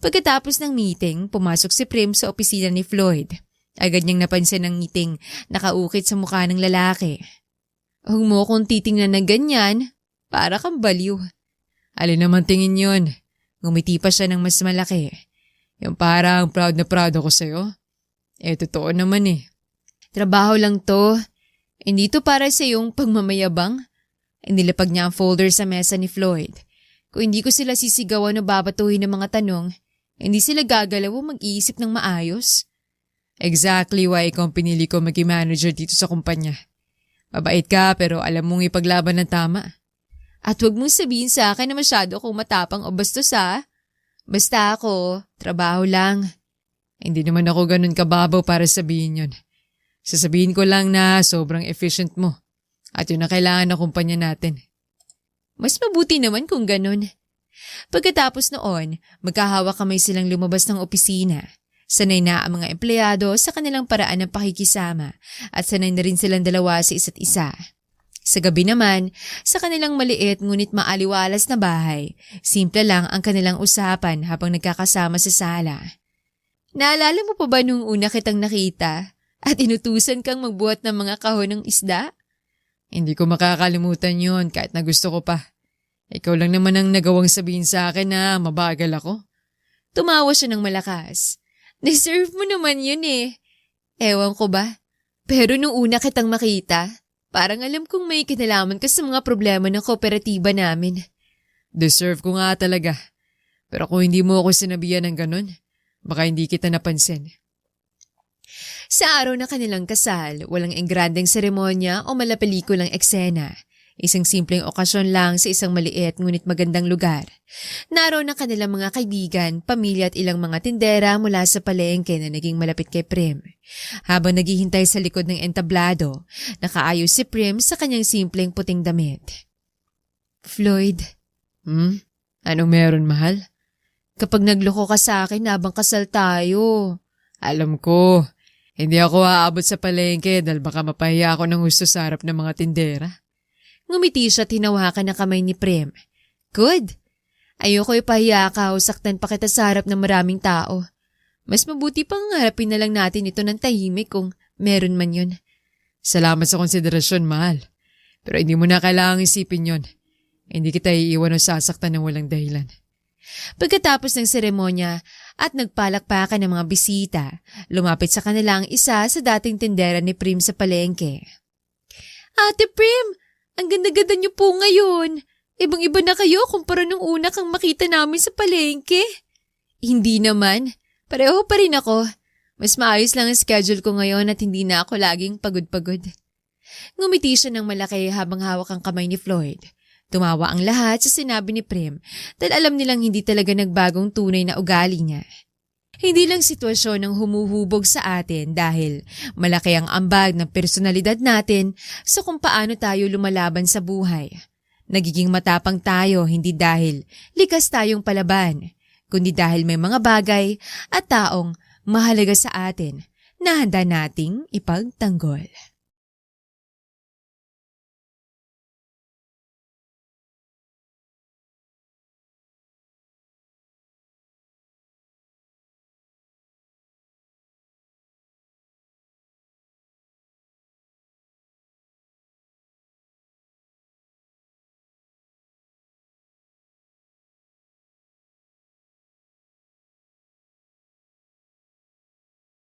Pagkatapos ng meeting, pumasok si Prim sa opisina ni Floyd. Agad niyang napansin ang ngiting nakaukit sa mukha ng lalaki. Huwag mo kung titingnan ng ganyan, para kang baliw. Alin naman tingin yun? Ngumiti pa siya ng mas malaki. Yung parang proud na proud ako sa'yo. Totoo naman eh. Trabaho lang to. Hindi to para sa iyong pagmamayabang. Inilapag niya ang folder sa mesa ni Floyd. Kung hindi ko sila sisigawan o babatuhin ng mga tanong, hindi sila gagalaw o mag-iisip ng maayos. Exactly why ikaw ang pinili ko maging manager dito sa kumpanya. Mabait ka pero alam mong ipaglaban ng tama. At huwag mong sabihin sa akin na masyado akong matapang o bastos ha. Basta ako, trabaho lang. Hindi naman ako ganun kababaw para sabihin yun. Sasabihin ko lang na sobrang efficient mo. At yun ang kailangan ng kumpanya natin. Mas mabuti naman kung ganun. Pagkatapos noon, magkahawak kamay silang lumabas ng opisina. Sanay na ang mga empleyado sa kanilang paraan ng pakikisama at sanay na rin silang dalawa sa isa't isa. Sa gabi naman, sa kanilang maliit ngunit maaliwalas na bahay, simple lang ang kanilang usapan habang nagkakasama sa sala. Naalala mo pa ba nung una kitang nakita at inutusan kang magbuhat ng mga kahon ng isda? Hindi ko makakalimutan yun kahit na gusto ko pa. Ikaw lang naman ang nagawang sabihin sa akin na mabagal ako. Tumawa siya ng malakas. Deserve mo naman yun eh. Ewan ko ba? Pero nung una kitang makita, parang alam kong may kinalaman ka sa mga problema ng kooperatiba namin. Deserve ko nga talaga. Pero kung hindi mo ako sinabihan ng ganun, baka hindi kita napansin. Sa araw na kanilang kasal, walang engrandeng seremonya o malapelikulang eksena. Isang simpleng okasyon lang sa isang maliit ngunit magandang lugar. Naroon ang kanilang mga kaibigan, pamilya at ilang mga tindera mula sa palengke na naging malapit kay Prim. Habang naghihintay sa likod ng entablado, nakaayos si Prim sa kanyang simpleng puting damit. Floyd. Anong meron, mahal? Kapag nagloko ka sa akin habang kasal tayo. Alam ko. Hindi ako aabot sa palengke dahil baka mapahiya ako ng gusto sa harap ng mga tindera. Ngumiti siya at hinawakan ng kamay ni Prim. Good. Ayoko ipahiya ka o saktan pa kita sa harap ng maraming tao. Mas mabuti pang harapin na lang natin ito ng tahimik kung meron man yun. Salamat sa konsiderasyon, mahal. Pero hindi mo na kailangang isipin yon. Hindi kita iiwan o sasaktan ng walang dahilan. Pagkatapos ng seremonya at nagpalakpakan ng mga bisita, lumapit sa kanila ang isa sa dating tindera ni Prim sa palengke. Ate Prim, ang ganda-ganda niyo po ngayon. Ibang-iba na kayo kumpara nung una kang makita namin sa palengke. Hindi naman. Pareho pa rin ako. Mas maayos lang ang schedule ko ngayon at hindi na ako laging pagod-pagod. Ngumiti siya ng malaki habang hawak ang kamay ni Floyd. Tumawa ang lahat sa sinabi ni Prim dahil alam nilang hindi talaga nagbagong tunay na ugali niya. Hindi lang sitwasyon ang humuhubog sa atin dahil malaki ang ambag ng personalidad natin sa kung paano tayo lumalaban sa buhay. Nagiging matapang tayo hindi dahil likas tayong palaban, kundi dahil may mga bagay at taong mahalaga sa atin na handa nating ipagtanggol.